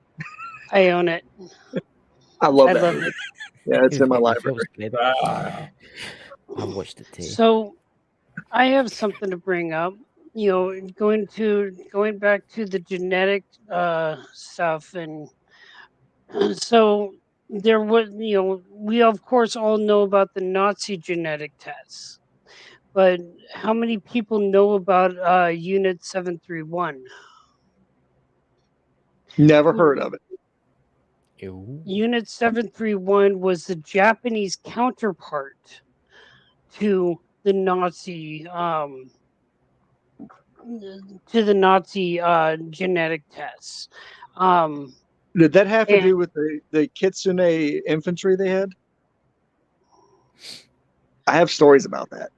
I own it. I love it. Yeah, it's in my library. I watched it too. So I have something to bring up. You know, going back to the genetic stuff, and so there was, we of course all know about the Nazi genetic tests, but how many people know about Unit 731? Never heard of it. Unit 731 was the Japanese counterpart to the Nazi genetic tests. Did that have to do with the Kitsune infantry they had? I have stories about that.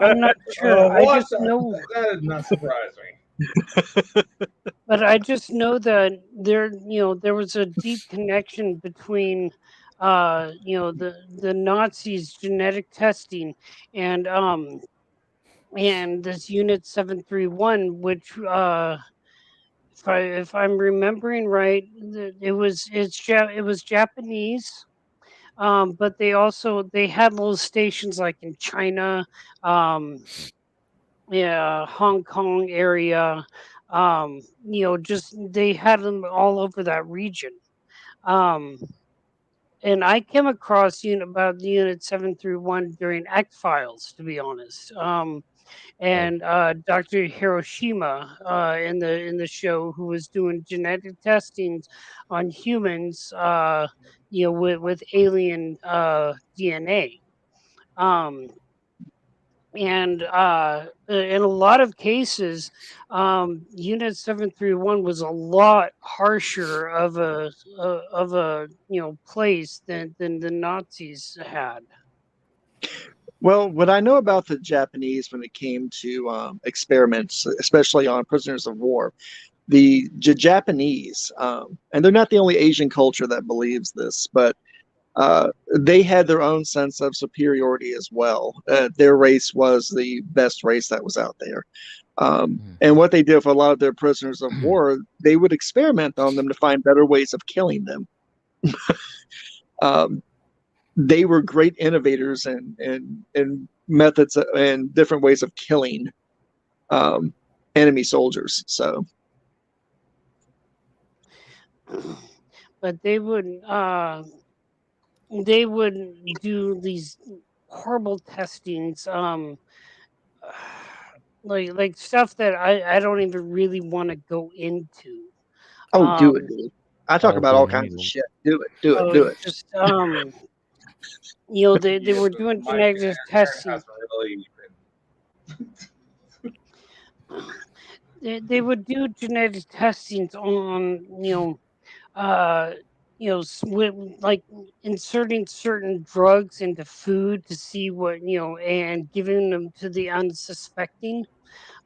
I'm not sure. I just know that is not surprising. But I just know that there was a deep connection between the Nazis genetic testing and this unit 731, which if I'm remembering right, it was Japanese. But they had little stations like in China, yeah, Hong Kong area. Just they had them all over that region. Um, and I came across about the Unit 731 during X Files, to be honest. And Dr. Hiroshima in the show, who was doing genetic testings on humans, with alien DNA. Um, and in a lot of cases, Unit 731 was a lot harsher of a place than the Nazis had. Well, what I know about the Japanese when it came to experiments, especially on prisoners of war, the Japanese, and they're not the only Asian culture that believes this, but they had their own sense of superiority as well. Their race was the best race that was out there. And what they did for a lot of their prisoners of war, they would experiment on them to find better ways of killing them. They were great innovators and methods and different ways of killing enemy soldiers. So, but they would do these horrible testings, like stuff that I don't even really want to go into. do it, dude. I talk about all kinds of shit. Do it. Just they were doing My genetic testing. hasn't really They would do genetic testings on like inserting certain drugs into food to see what and giving them to the unsuspecting,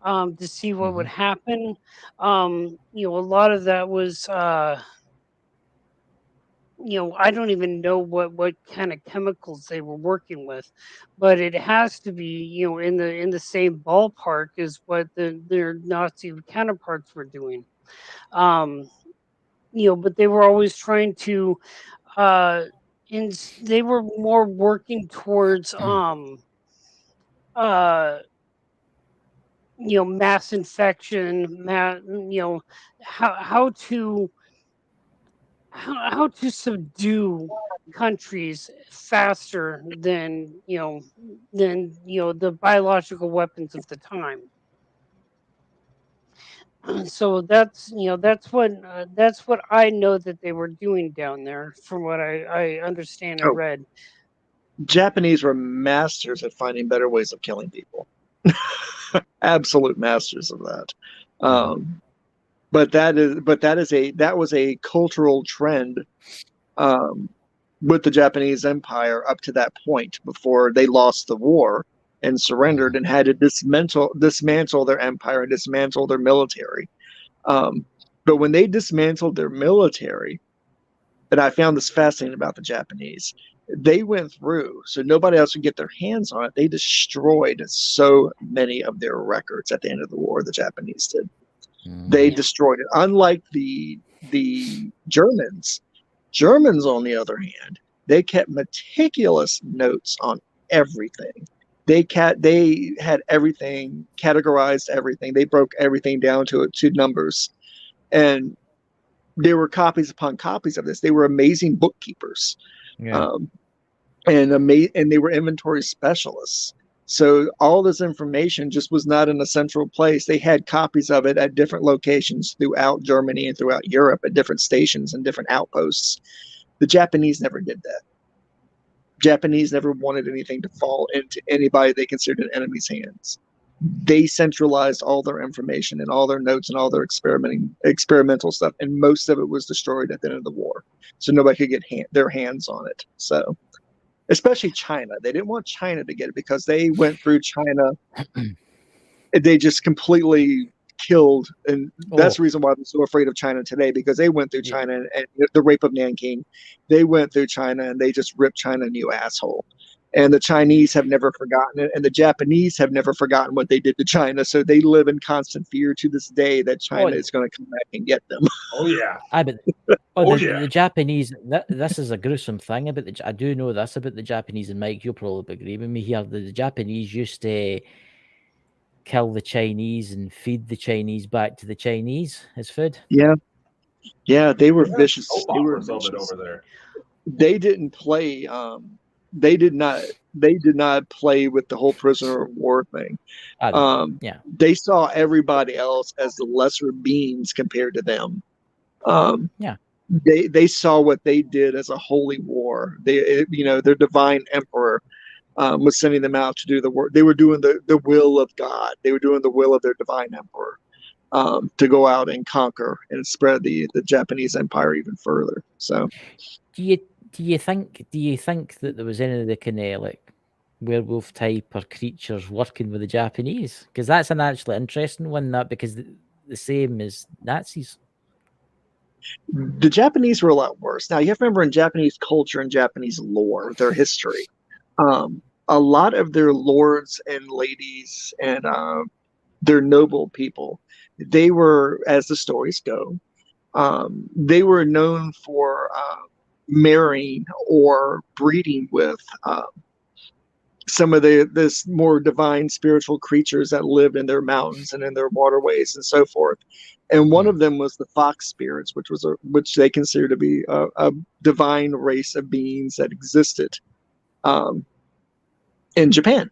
to see what would happen. A lot of that was I don't even know what kind of chemicals they were working with, but it has to be in the same ballpark as what their Nazi counterparts were doing. But they were always trying to uh they were more working towards uh mass infection, how to subdue countries faster than the biological weapons of the time. So that's what I know that they were doing down there, from what I understand and read. Japanese were masters at finding better ways of killing people. Absolute masters of that. But that was a cultural trend with the Japanese Empire up to that point, before they lost the war and surrendered and had to dismantle their empire and dismantle their military. But when they dismantled their military, and I found this fascinating about the Japanese, they went through, so nobody else could get their hands on it. They destroyed so many of their records at the end of the war. The Japanese did. They destroyed it. Unlike the Germans. Germans, on the other hand, they kept meticulous notes on everything. They had everything, categorized everything. They broke everything down to numbers, and there were copies upon copies of this. They were amazing bookkeepers, and they were inventory specialists. So all this information just was not in a central place. They had copies of it at different locations throughout Germany and throughout Europe, at different stations and different outposts. The Japanese never did that. Japanese never wanted anything to fall into anybody they considered an enemy's hands. They centralized all their information and all their notes and all their experimental stuff, and most of it was destroyed at the end of the war. So nobody could get their hands on it. So, especially China. They didn't want China to get it because they went through China. They just completely killed, and that's Oh. the reason why they're so afraid of China today, because they went through Yeah. China and the rape of Nanking. They went through China and they just ripped China a new asshole. And the Chinese have never forgotten it, and the Japanese have never forgotten what they did to China. So they live in constant fear to this day that China is going to come back and get them. Oh yeah. The Japanese. This is a gruesome thing about I do know this about the Japanese, and Mike, you'll probably agree with me here. The Japanese used to kill the Chinese and feed the Chinese back to the Chinese as food. Yeah, they were vicious. They were Operas of it vicious. over there. They didn't play. They did not play with the whole prisoner of war thing. Yeah. They saw everybody else as the lesser beings compared to them. Yeah. They saw what they did as a holy war. Their divine emperor was sending them out to do the work. They were doing the will of God. They were doing the will of their divine emperor, to go out and conquer and spread the Japanese empire even further. So, Do you think that there was any of the kind of like werewolf type or creatures working with the Japanese? Because that's an actually interesting one, that because the same as Nazis. the Japanese were a lot worse. Now you have to remember, in Japanese culture and Japanese lore, their history, a lot of their lords and ladies and their noble people, they were, as the stories go, they were known for marrying or breeding with some of this more divine spiritual creatures that lived in their mountains and in their waterways and so forth. And one of them was the fox spirits, which they consider to be a divine race of beings that existed in Japan.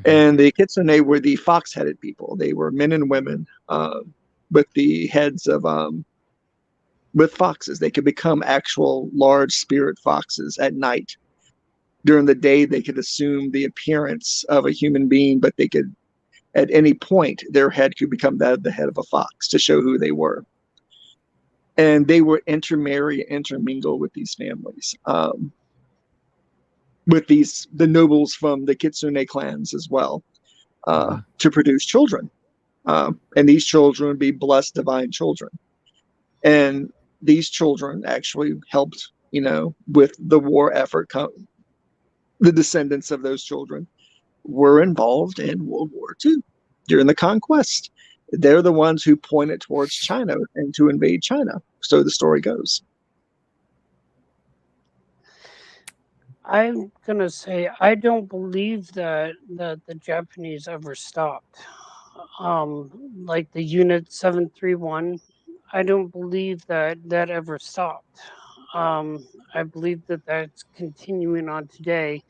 And the Kitsune were the fox-headed people. They were men and women with the heads of with foxes. They could become actual large spirit foxes at night. During the day, they could assume the appearance of a human being, but they could, at any point, their head could become that of the head of a fox to show who they were. And they would intermingle with these families, with the nobles from the Kitsune clans as well, to produce children. And these children would be blessed divine children. And these children actually helped, with the war effort. The descendants of those children were involved in World War II during the conquest. They're the ones who pointed towards China and to invade China. So the story goes. I'm gonna say I don't believe that the Japanese ever stopped. Like the Unit 731, I don't believe that ever stopped. I believe that that's continuing on today.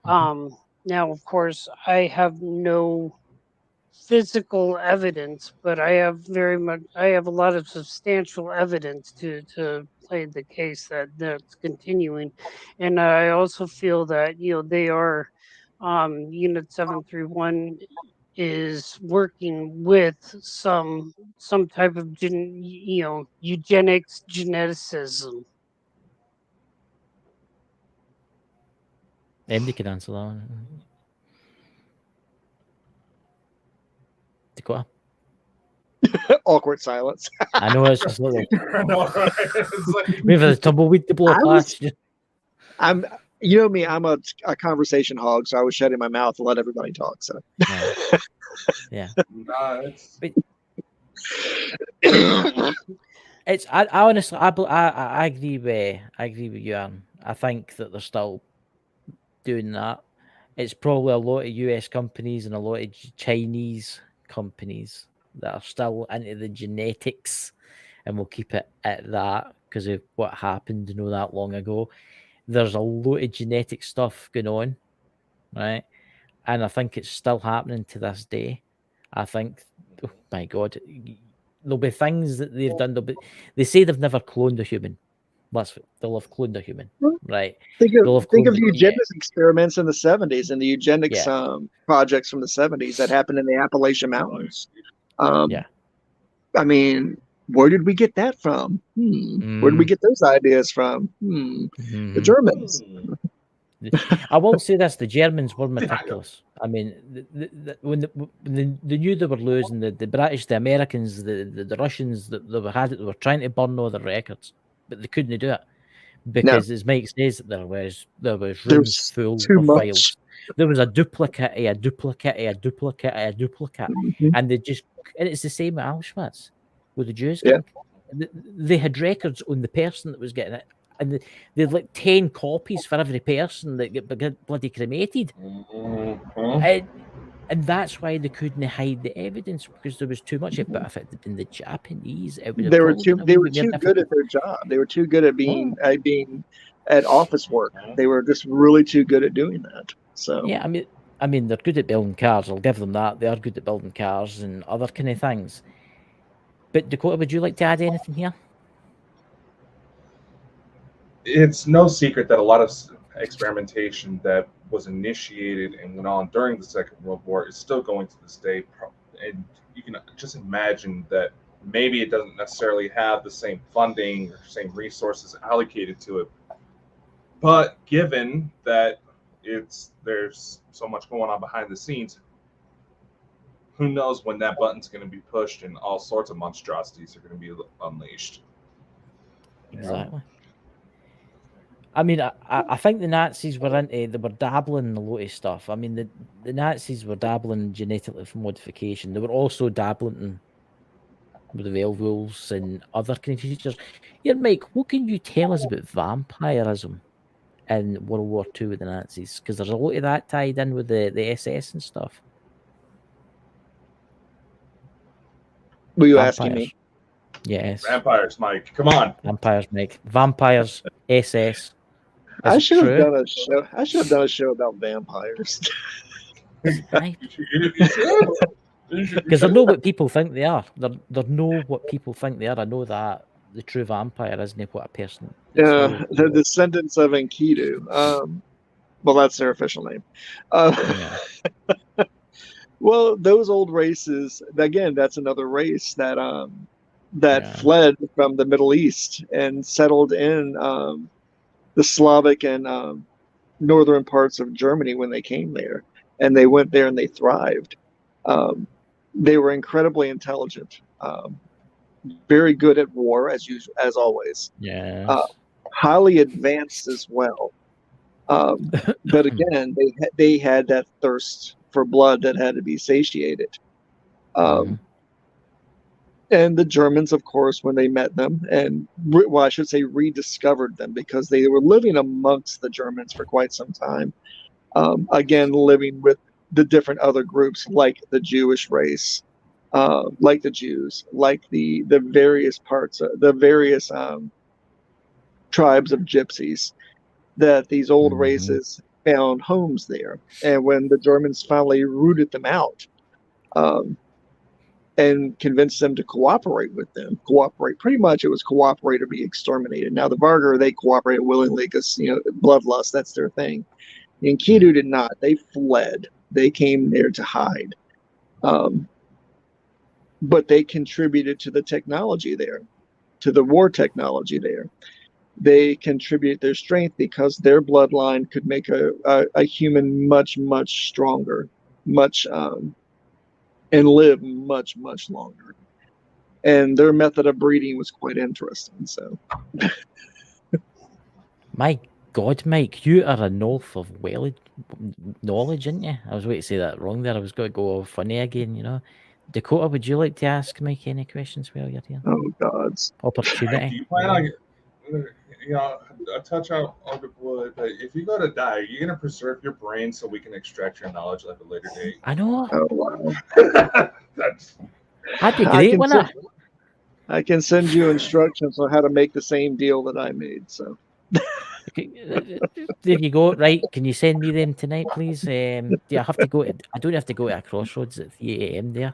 Now, of course, I have no physical evidence, but I have a lot of substantial evidence to play the case that that's continuing. And I also feel that they are Unit 731 is working with some type of eugenics geneticism. MD could answer that one. Dakota? Awkward silence. I know, it's just like It's like, wait for the tumbleweed to blow past you. You know me, I'm a conversation hog, so I was shutting my mouth and let everybody talk. So Yeah. it's I honestly I agree with you, Aaron. I think that they're still doing that. It's probably a lot of US companies and a lot of Chinese companies that are still into the genetics, and we'll keep it at that because of what happened that long ago. There's a lot of genetic stuff going on, right? And I think it's still happening to this day. I think, oh my God, there'll be things that they've done. They say they've never cloned a human. They'll have cloned a human, right? Think of eugenics experiments in the 70s and the eugenics projects from the 70s that happened in the Appalachian Mountains. I mean, where did we get that from? Where did we get those ideas from? The Germans. I will say this: the Germans were meticulous. I mean, when they knew they were losing, the British, the Americans, the Russians, they were trying to burn all the records, but they couldn't do it because, as Mike says, there was rooms There's full too of much. files. There was a duplicate, a duplicate, a duplicate, a duplicate, and and it's the same with Auschwitz, with the Jews. Yeah. They had records on the person that was getting it. And they had like 10 copies for every person that get bloody cremated. And that's why they couldn't hide the evidence, because there was too much. But if it had been the Japanese, they were too good at their job. They were too good at being at office work. They were just really too good at doing that. So yeah, I mean they're good at building cars. I'll give them that. They are good at building cars and other kind of things. But Dakota, would you like to add anything here? It's no secret that a lot of experimentation that was initiated and went on during the Second World War is still going to this day. And you can just imagine that maybe it doesn't necessarily have the same funding or same resources allocated to it. But given that there's so much going on behind the scenes, who knows when that button's going to be pushed and all sorts of monstrosities are going to be unleashed. Exactly. I mean, I think the Nazis were dabbling in a lot of stuff. I mean, the Nazis were dabbling in genetic modification. They were also dabbling with the werewolves and other kind of features. Here, Mike, what can you tell us about vampirism in World War II with the Nazis? Because there's a lot of that tied in with the SS and stuff. Were you asking me? Yes. Vampires, Mike. Come on. Vampires, Mike. Vampires, SS. I should have done a show. I should have done a show about vampires. Because they know what people think they are. They know what people think they are. I know that the true vampire isn't what a person. The descendants of Enkidu. Well, that's their official name. Well, those old races. Again, that's another race that fled from the Middle East and settled in the Slavic and northern parts of Germany when they came there, and they went there and they thrived. They were incredibly intelligent, very good at war as always. Yeah. Highly advanced as well. But again, they had that thirst for blood that had to be satiated. And the Germans, of course, when they met them, and I should say rediscovered them, because they were living amongst the Germans for quite some time. Again, living with the different other groups, like the Jewish race, like the Jews, like the various parts, the various tribes of gypsies, that these old races found homes there. And when the Germans finally rooted them out, and convinced them to cooperate with them. Pretty much it was cooperate or be exterminated. Now the Varger, they cooperated willingly because, bloodlust, that's their thing. The Enkidu did not. They fled. They came there to hide. But they contributed to the technology there, to the war technology there. They contribute their strength because their bloodline could make a human much, much stronger, and live much, much longer. And their method of breeding was quite interesting. So, my God, Mike, you are a knowledge of knowledge, aren't you? I was waiting to say that wrong there. I was going to go all funny again, Dakota, would you like to ask Mike any questions while you're here? Oh, gods. Opportunity. Do you plan on, a touch out on the wood, but if you go to die, you're going to preserve your brain so we can extract your knowledge at a later date? I know. Oh, wow. That'd be great, wouldn't it? I can send you instructions on how to make the same deal that I made. So there you go. Right? Can you send me them tonight, please? Do I have to go? I don't have to go to a crossroads at 3 a.m. there.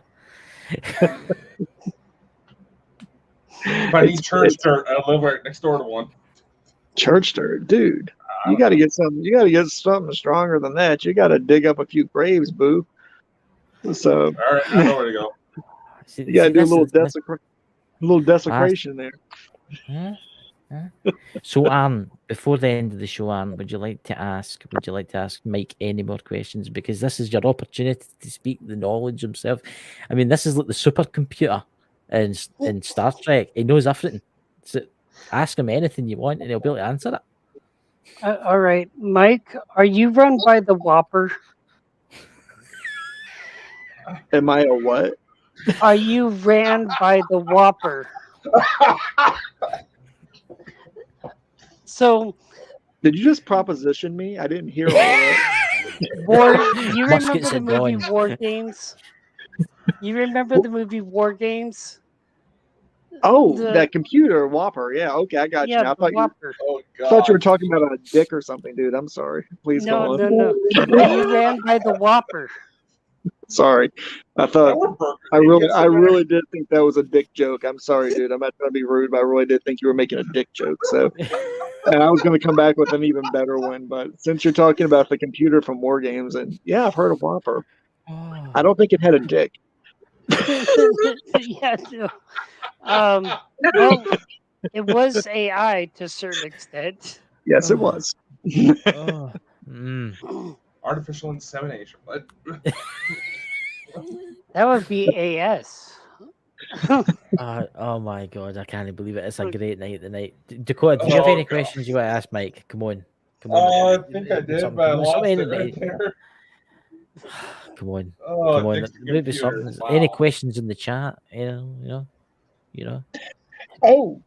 If I need church dirt, I live right next door to one. Church dirt, dude. You got to get something. You got to get something stronger than that. You got to dig up a few graves, boo. So, all right, I know where to go. You got to do a little desecration there. Huh? So, before the end of the show, would you like to ask Mike any more questions? Because this is your opportunity to speak the knowledge himself. I mean, this is like the supercomputer in Star Trek. He knows everything. So ask him anything you want, and he'll be able to answer it. All right, Mike, are you run by the Whopper? Am I a what? Are you ran by the Whopper? So, did you just proposition me? I didn't hear all that. You remember the movie War Games? You remember the movie War Games? Oh, that computer Whopper. Yeah, okay, I got you. Now. I thought you were talking about a dick or something, dude. I'm sorry. Please go on. No. Are you ran by the Whopper? Sorry, I thought I really did think that was a dick joke. I'm sorry, dude. I'm not trying to be rude, but I really did think you were making a dick joke. So, and I was going to come back with an even better one, but since you're talking about the computer from War Games, and yeah, I've heard of Whopper. I don't think it had a dick. Yeah, no. Well, it was AI to a certain extent. Yes, it was. Artificial insemination. What? That would be AS. Oh my god, I can't believe it. It's a great night tonight. Dakota, do you have any questions you want to ask Mike? Come on. I think I did, but I lost it right there. Come on. Come on. Maybe something. Wow. Any questions in the chat? You know. Oh,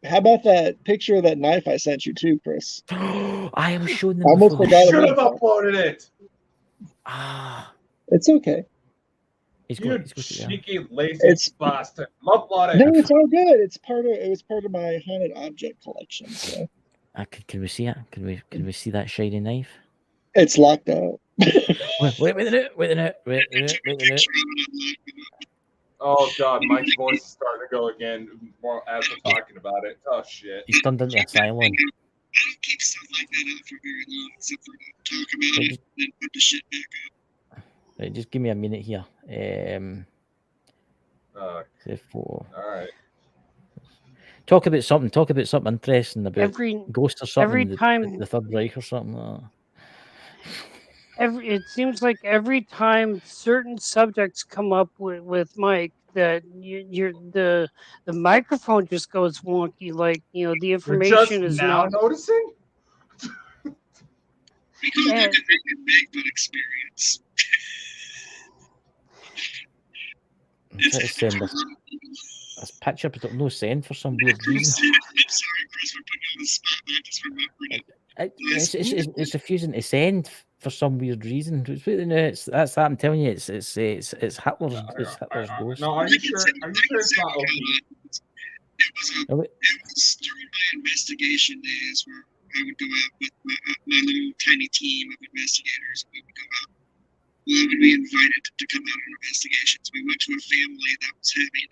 how about that picture of that knife I sent you too, Chris? I am showing them. Almost forgot. Should have uploaded it. It's okay. You cheeky, lazy bastard. Upload it. No, it's all good. It was part of my haunted object collection. So. Can we see it? Can we see that shiny knife? It's locked out. Wait a minute. Oh god, Mike's voice is starting to go again as we're talking about it. Oh shit. He's turned into a silent. I don't keep stuff like that out for very long, except for to talk about it and put the shit back up. Right, just give me a minute here. All right. Talk about something interesting about ghosts or something. Every time the Third Reich or something. It seems like every time certain subjects come up with Mike, that the microphone just goes wonky. Like the information You're just is now not noticing. Because they've been making Bigfoot experience. This picture, but no send for some weird reason. I'm sorry, Chris, for putting you on the spot, but I just remembered. It's refusing to send for some weird reason. That's that. I'm telling you, it's Hitler's. It's Hitler's ghost. No, are you sure? Are you sure it's not okay? It was during my investigation days where I would go out with my little tiny team of investigators. We would go out. Well, I would be invited to come out on investigations. We went to a family that was having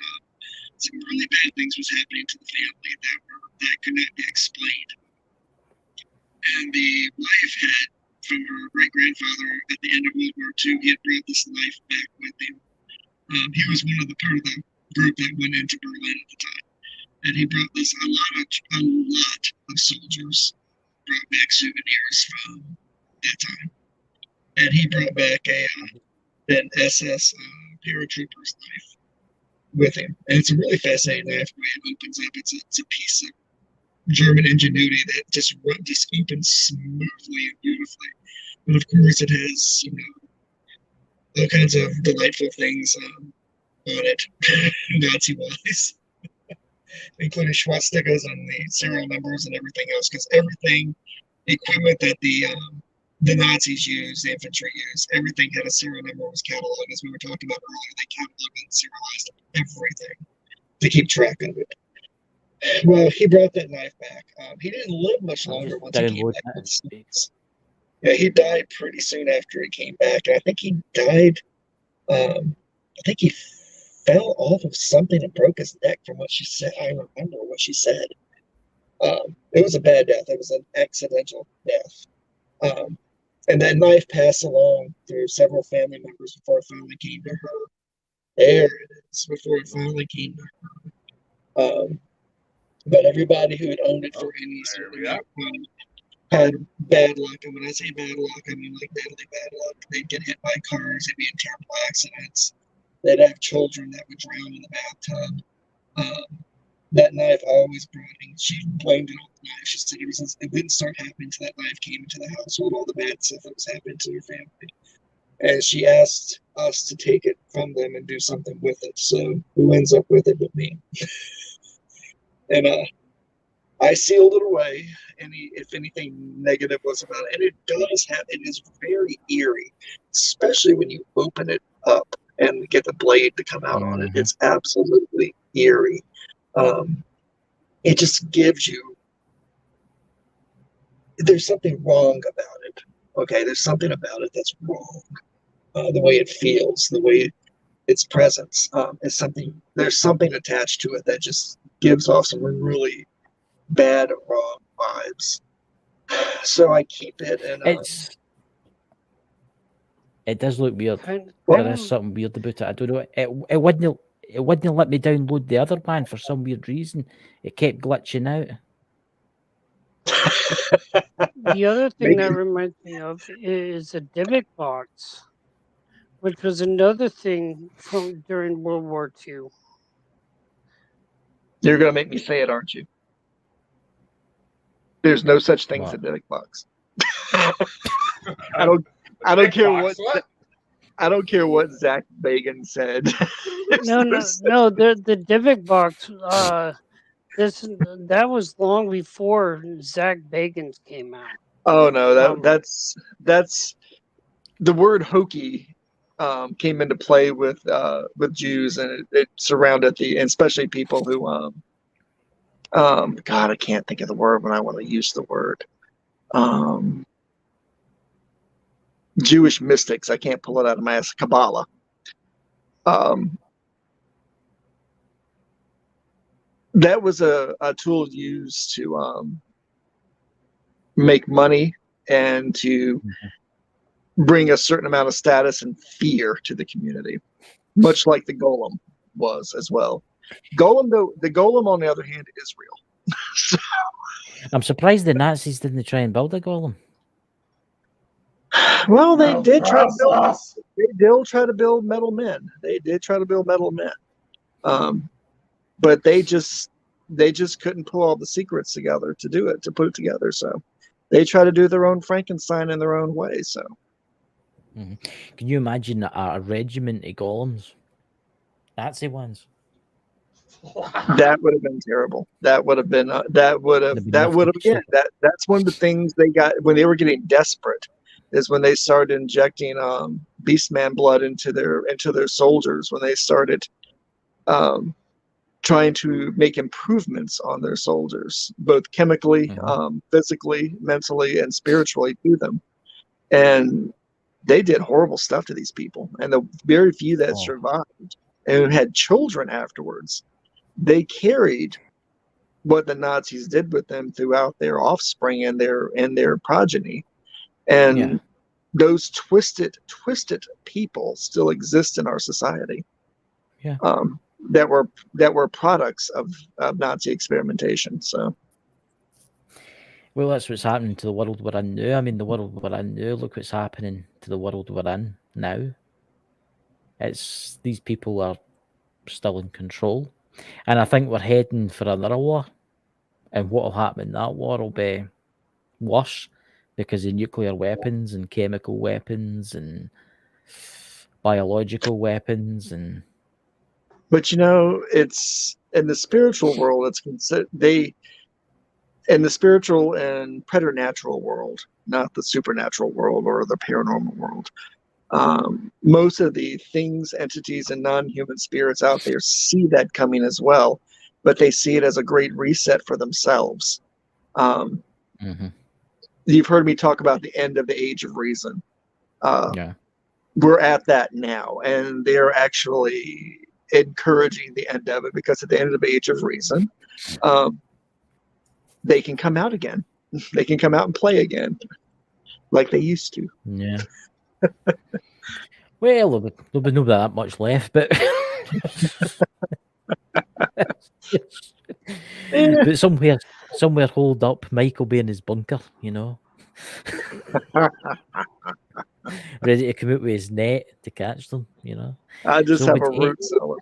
some really bad things was happening to the family that could not be explained. And the wife had, from her great-grandfather at the end of World War II, he had brought this knife back with him. He was one of the part of the group that went into Berlin at the time. And he brought this, a lot of soldiers brought back souvenirs from that time. And he brought back an SS paratrooper's knife with him. And it's a really fascinating knife. The way it opens up, it's a piece of German ingenuity that just opens smoothly and beautifully. But of course, it has all kinds of delightful things on it, Nazi-wise, including swastikas on the serial numbers and everything else. Because everything, equipment that the Nazis used, the infantry used, everything had a serial number, was cataloged. As we were talking about earlier, they cataloged and serialized everything to keep track of it. Well, he brought that knife back. He didn't live much longer once he came back. Yeah, he died pretty soon after he came back. And I think he died, I think he fell off of something and broke his neck from what she said. I remember what she said. It was a bad death. It was an accidental death. And that knife passed along through several family members before it finally came to her. There it is, before it finally came to her. But everybody who had owned it for any certain amount of time had bad luck. And when I say bad luck, I mean like deadly bad luck. They'd get hit by cars, they'd be in terrible accidents, they'd have children that would drown in the bathtub. That knife always brought me. She blamed it on the knife. She said it didn't start happening until that knife came into the household, all the bad stuff that was happening to her family. And she asked us to take it from them and do something with it. So who ends up with it but me? And I sealed it away. If anything negative was about it, and it does have, it is very eerie, especially when you open it up and get the blade to come out on it. It's absolutely eerie. It just gives you, there's something wrong about it. Okay, there's something about it that's wrong. The way it feels, the way its presence is something. There's something attached to it that just gives off some really bad, wrong vibes. So I keep it, and it does look weird. There is something weird about it. I don't know. It wouldn't let me download the other one for some weird reason. It kept glitching out. The other thing that reminds me of is a Dybbuk box, which was another thing from during World War II. You're going to make me say it, aren't you? There's no such thing as a Dybbuk box. I don't care what. I don't care what Zach Bagan said. No. The Dybbuk box. That was long before Zach Bagan's came out. Oh no, that's the word hokey came into play with Jews, and it surrounded especially people who God, I can't think of the word when I want to use the word. Jewish mystics. I can't pull it out of my ass. Kabbalah. That was a tool used to make money and to bring a certain amount of status and fear to the community, much like the golem was as well. The golem, on the other hand, is real. So, I'm surprised the Nazis didn't try and build a golem. Well, they did try to build metal men. They did try to build metal men. But they just couldn't pull all the secrets together to put it together. So they try to do their own Frankenstein in their own way. So can you imagine a regiment of golems, Nazi ones? That would have been terrible. That's one of the things they got when they were getting desperate, is when they started injecting beastman blood into their soldiers, when they started trying to make improvements on their soldiers, both chemically, physically, mentally, and spiritually to them. And they did horrible stuff to these people. And the very few that survived and had children afterwards, they carried what the Nazis did with them throughout their offspring and their progeny. And those twisted people still exist in our society. Yeah. That were products of Nazi experimentation. So, well, that's what's happening to the world we're in now. I mean, the world we're in now. Look what's happening to the world we're in now. It's these people are still in control, and I think we're heading for another war. And what will happen in that war will be worse because of nuclear weapons and chemical weapons and biological weapons and. But it's in the spiritual world. It's considered in the spiritual and preternatural world, not the supernatural world or the paranormal world. Most of the things, entities, and non-human spirits out there see that coming as well, but they see it as a great reset for themselves. You've heard me talk about the end of the age of reason. We're at that now, and they're actually encouraging the end of it, because at the end of the age of reason, they can come out again. They can come out and play again like they used to. Yeah. Well, there'll be not that much left, but But somewhere holed up, Mike will be in his bunker, you know, ready to come out with his net to catch them, you know. I just So have would a root cellar.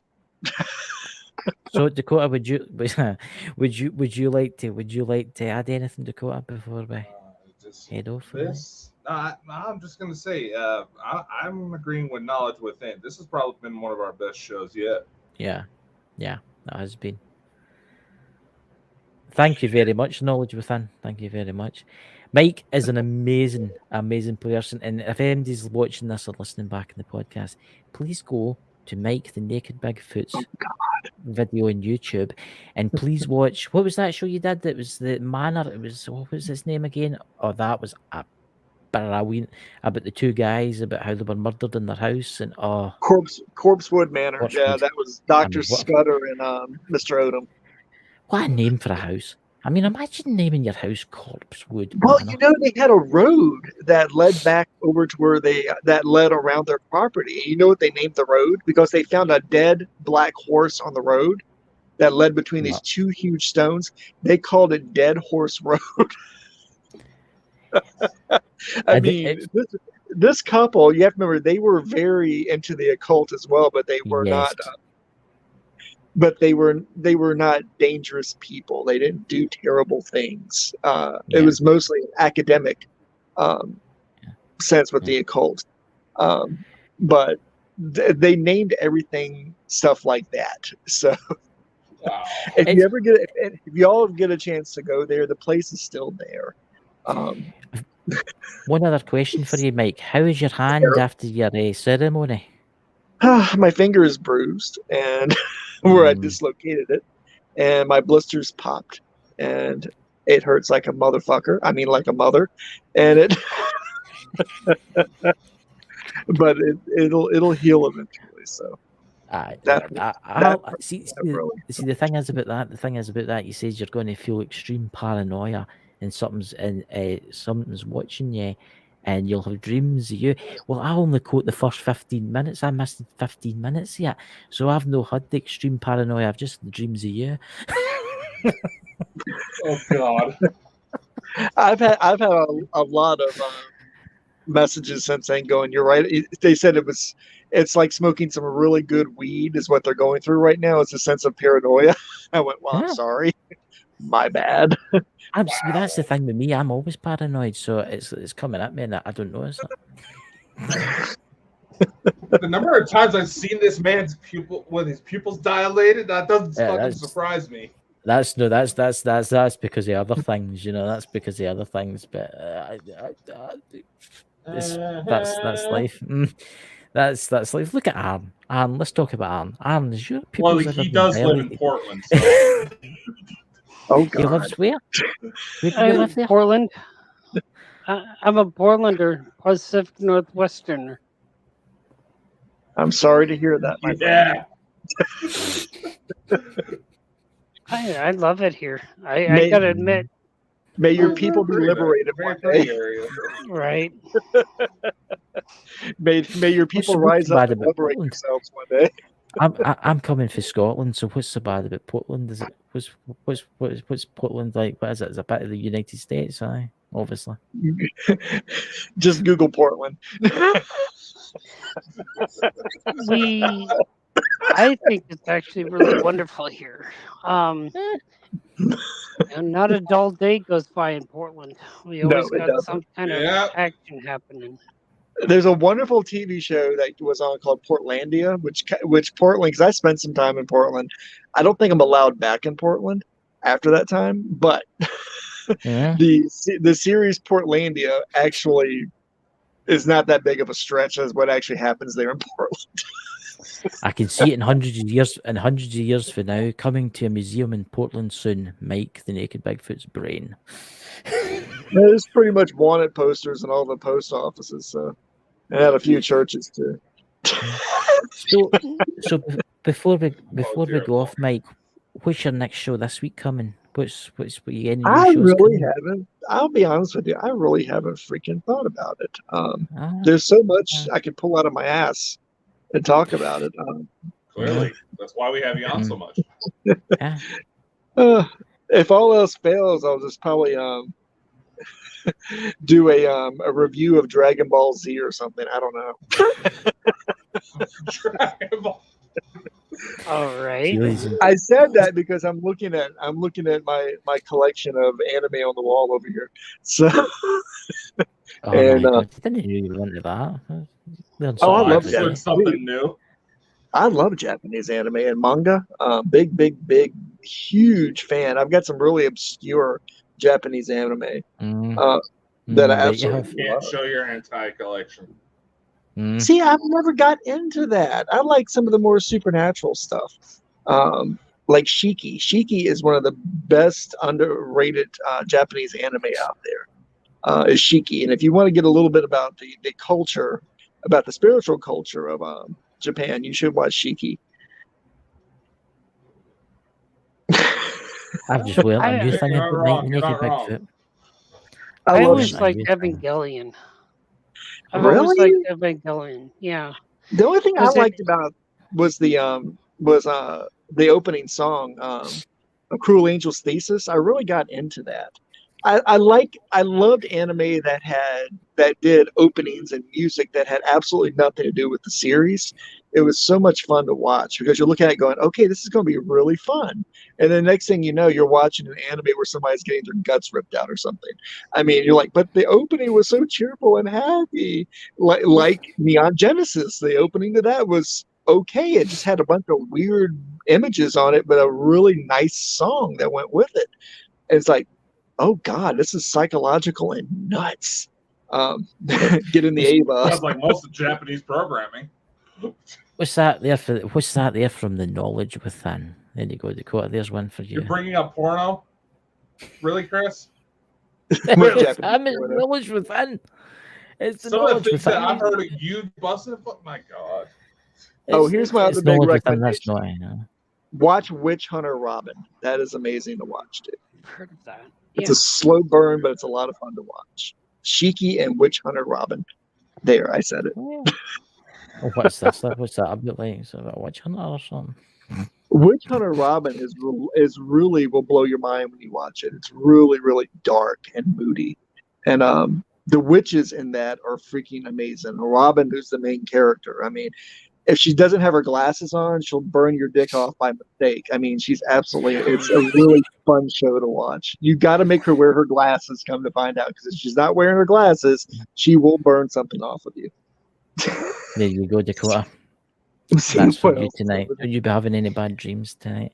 So Dakota, would you like to add anything, Dakota, before we Just head off? this. I'm just gonna say, I'm agreeing with Knowledge Within. This has probably been one of our best shows yet. Yeah, that has been. Thank you very much, Knowledge Within. Thank you very much. Mike is an amazing person, and if anybody's watching this or listening back in the podcast, please go to Mike the Naked Bigfoot's video on YouTube, and please watch. What was that show you did? That was the Manor. It was, what was his name again? Oh, that was a brilliant, about the two guys, about how they were murdered in their house, and Corpsewood Manor. Yeah, Corpsewood. that was Dr. What- Scudder and Mr. Odom. What a name for a house. I mean, imagine naming your house Corpsewood Well, Manor. you know, they had a road that led back over to where that led around their property. You know what they named the road? Because they found a dead black horse on the road that led between these two huge stones. They called it Dead Horse Road. This couple, you have to remember, they were very into the occult as well, but they were not. But they were not dangerous people. They didn't do terrible things. It was mostly an academic sense with the occult. But they named everything stuff like that. So if you all get a chance to go there, the place is still there. One other question for you, Mike. How is your hand after your ceremony? My finger is bruised, and where I dislocated it, and my blisters popped, and it hurts like a motherfucker. I mean, like a mother, and it. But it'll heal eventually. So. See, the thing is about that. You says you're going to feel extreme paranoia, and something's watching you, and you'll have dreams of you. Well, I only caught the first 15 minutes. I missed 15 minutes yet, so I've no had the extreme paranoia. I've just the dreams of you. Oh God! I've had a lot of messages since then going, "You're right." They said it's like smoking some really good weed is what they're going through right now. It's a sense of paranoia. I went, well, I'm sorry. My bad. That's the thing with me. I'm always paranoid, so it's coming at me, and I don't notice it. The number of times I've seen this man's pupil with his pupils dilated, that doesn't fucking surprise me. That's because of other things, you know. That's because of other things, but that's life. That's life. Look at Aaron. Aaron, let's talk about Aaron. Aaron, is your pupils? Well, he does live in Portland. So. Oh God. He lives where? Where do you live there? Portland. I'm a Portlander, Pacific Northwesterner. I'm sorry to hear that, my friend. I love it here. I gotta admit. May your people be liberated one day. Right. May your people rise up and liberate themselves one day. I'm coming for Scotland, so what's so bad about Portland? Is it what's Portland like? What is it? It's a bit of the United States, obviously. Just Google Portland. I think it's actually really wonderful here. And not a dull day goes by in Portland. We always got some kind of action happening. There's a wonderful TV show that was on called Portlandia, which Portland, because I spent some time in Portland. I don't think I'm allowed back in Portland after that time, but the series Portlandia actually is not that big of a stretch as what actually happens there in Portland. I can see it in hundreds of years from now, coming to a museum in Portland soon. Mike the Naked Bigfoot's brain. There's pretty much wanted posters in all the post offices, so and at a few churches too. So before we go off, Mike, what's your next show this week coming? What you getting? Haven't. I'll be honest with you. I really haven't freaking thought about it. There's so much I could pull out of my ass and talk about it. Clearly, that's why we have you on so much. If all else fails, I'll just probably do a review of Dragon Ball Z or something. I don't know. Dragon Ball. All right. I said that because I'm looking at my collection of anime on the wall over here. So Oh and my god, I didn't know you wanted that. Learn Oh, I something love every that. day. Learn something new. I love Japanese anime and manga. Big, huge fan. I've got some really obscure Japanese anime that I Bet you absolutely have. Can't love. show your hentai collection. See, I've never got into that. I like some of the more supernatural stuff, like Shiki. Shiki is one of the best underrated Japanese anime out there. Is Shiki, and if you want to get a little bit about the culture, about the spiritual culture of Japan, you should watch Shiki. I've just learned a new I- thing You're not about wrong, Night you're Naked not wrong. Bigfoot. I I love always Shiki. liked New thing. Evangelion. I've always Really? liked Evangelion. Yeah. The only thing I Was it- liked about was the opening song, "A Cruel Angel's Thesis." I really got into that. I loved anime that did openings and music that had absolutely nothing to do with the series. It was so much fun to watch because you're looking at it going, okay, this is going to be really fun. And then next thing you know, you're watching an anime where somebody's getting their guts ripped out or something. I mean, you're like, but the opening was so cheerful and happy, like Neon Genesis. The opening to that was okay. It just had a bunch of weird images on it, but a really nice song that went with it. And it's like, oh God, this is psychological and nuts. Get in the Ava. Sounds like most of Japanese programming. What's that there from the knowledge within? There you go, Dakota. There's one for you. You're bringing up porno? Really, Chris? With It's Japanese porno. knowledge within. It's the Some of the knowledge things that within. I've heard of you busting. My God. Oh, here's my it's other big knowledge within. That's recommendation. not. I know. Watch Witch Hunter Robin. That is amazing to watch too. I've heard of that. It's Yeah. a slow burn, but it's a lot of fun to watch. Shiki and Witch Hunter Robin. There, I said it. Oh, what's this? What's that about? Like, is it about a witch hunter or something? Witch Hunter Robin is really will blow your mind when you watch it. It's really dark and moody, and the witches in that are freaking amazing. Robin, who's the main character, I mean, if she doesn't have her glasses on, she'll burn your dick off by mistake. I mean, she's absolutely. It's a really fun show to watch. You got to make her wear her glasses. Come to find out, because if she's not wearing her glasses, she will burn something off of you. There you go, Dakota. See That's for what you else tonight. over there. Will you be having any bad dreams tonight?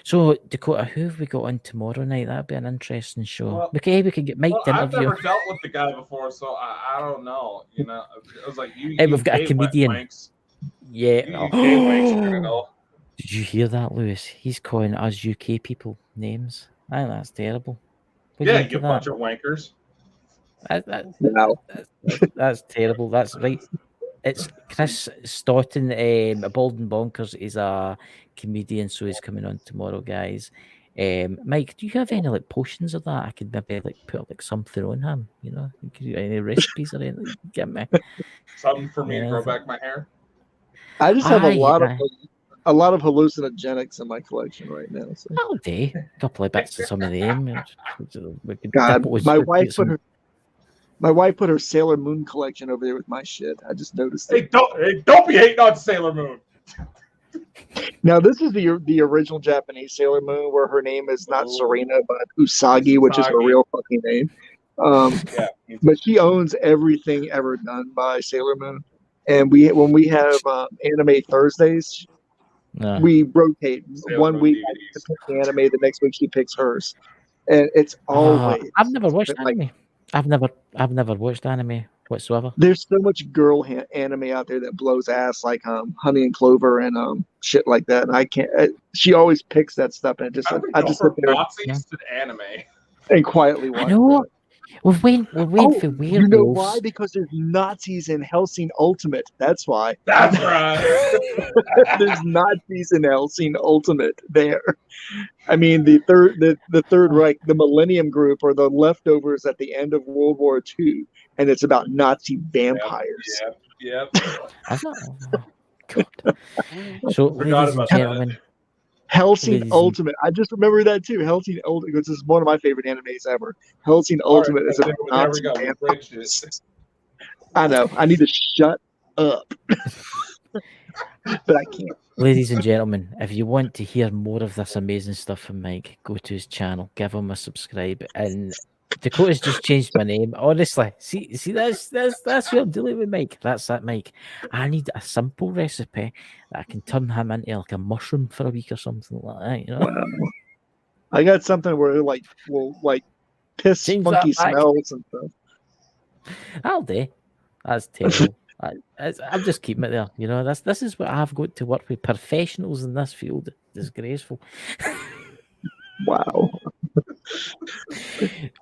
So, Dakota, who have we got on tomorrow night? That'd be an interesting show. Well- Okay, we could get Mike to Well, I've interview. never dealt with the guy before, so I don't know. You know, it was like you. Hey, you we've got a gay comedian. wanks. Yeah. You gay wanks are gonna know. Did you hear that, Lewis? He's calling us UK people names. I think that's terrible. What do Yeah, think you of bunch that? of wankers. No. That's terrible. That's right. It's Chris Stoughton, Bolden Bonkers is a comedian, so he's coming on tomorrow, guys. Mike, do you have any like potions of that? I could maybe like put like something on him, you know? Any recipes or anything? Get me. Something for me to Yeah. grow back my hair. I just have Ah, a lot yeah. of hallucinogenics in my collection right now. So. That'll do. A couple of bits of some of them. We could God, dip it with- my with wife some- put her Sailor Moon collection over there with my shit. I just noticed Hey, it. don't be hating on Sailor Moon. Now this is the original Japanese Sailor Moon, where her name is not Oh. Serena but Usagi, which is her Usagi. real fucking name. Yeah. But she owns everything ever done by Sailor Moon. And when we have anime Thursdays, No. we rotate. Sailor One Moon week I DVDs. pick the anime, the next week she picks hers, and it's always. I've never watched like, anime. I've never watched anime whatsoever. There's so much girl anime out there that blows ass, like Honey and Clover and shit like that. And I can't. She always picks that stuff, and I just sit there Nazis to anime. and quietly watch. I know. it. We've went for werewolves. You know why? Because there's Nazis in Hellsing Ultimate. That's why. That's right. There's Nazis in Hellsing Ultimate there. I mean, the Third Reich, the Millennium Group, are the leftovers at the end of World War II, and it's about Nazi vampires. Yep. God. So, Forgot ladies and about that. gentlemen, Hellsing Ladies and- Ultimate. I just remember that too. Hellsing Ultimate. This is one of my favorite animes ever. Hellsing Ultimate is a there we Nazi go. We vampire. bridged it. I know. I need to shut up, but I can't. Ladies and gentlemen, if you want to hear more of this amazing stuff from Mike, go to his channel, give him a subscribe. And Dakota's just changed my name. Honestly, see, that's what I'm dealing with, Mike. That's that, Mike. I need a simple recipe that I can turn him into like a mushroom for a week or something like that. You know, Wow. I got something where it will piss Change funky that back. smells and stuff. I'll do. That's terrible. I'm just keeping it there. You know, this is what I've got to work with. Professionals in this field. Disgraceful. Wow.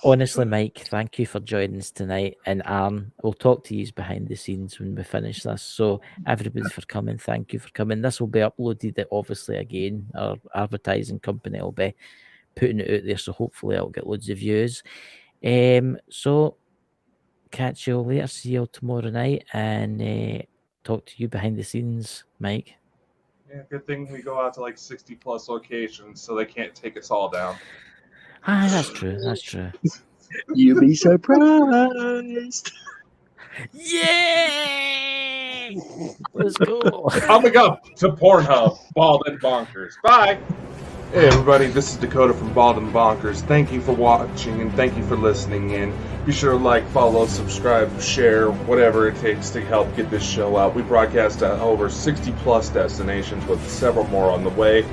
Honestly, Mike, thank you for joining us tonight. And Aaron, we'll talk to you behind the scenes when we finish this. So everybody for coming, thank you for coming. This will be uploaded, obviously, again. Our advertising company will be putting it out there, so hopefully it'll get loads of views. So catch you all later. See you all tomorrow night, and talk to you behind the scenes, Mike. Yeah, good thing we go out to like 60+ locations, so they can't take us all down. Ah, that's true. That's true. You'd be surprised. Yay! Let's go. Coming up to Pornhub, Bald and Bonkers. Bye! Hey everybody, this is Dakota from Bald and Bonkers. Thank you for watching and thank you for listening in. Be sure to like, follow, subscribe, share, whatever it takes to help get this show out. We broadcast at over 60+ destinations with several more on the way.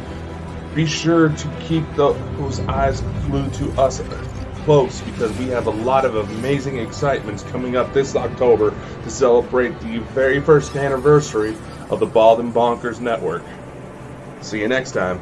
Be sure to keep those eyes glued to us close because we have a lot of amazing excitements coming up this October to celebrate the very first anniversary of the Bald and Bonkers Network. See you next time.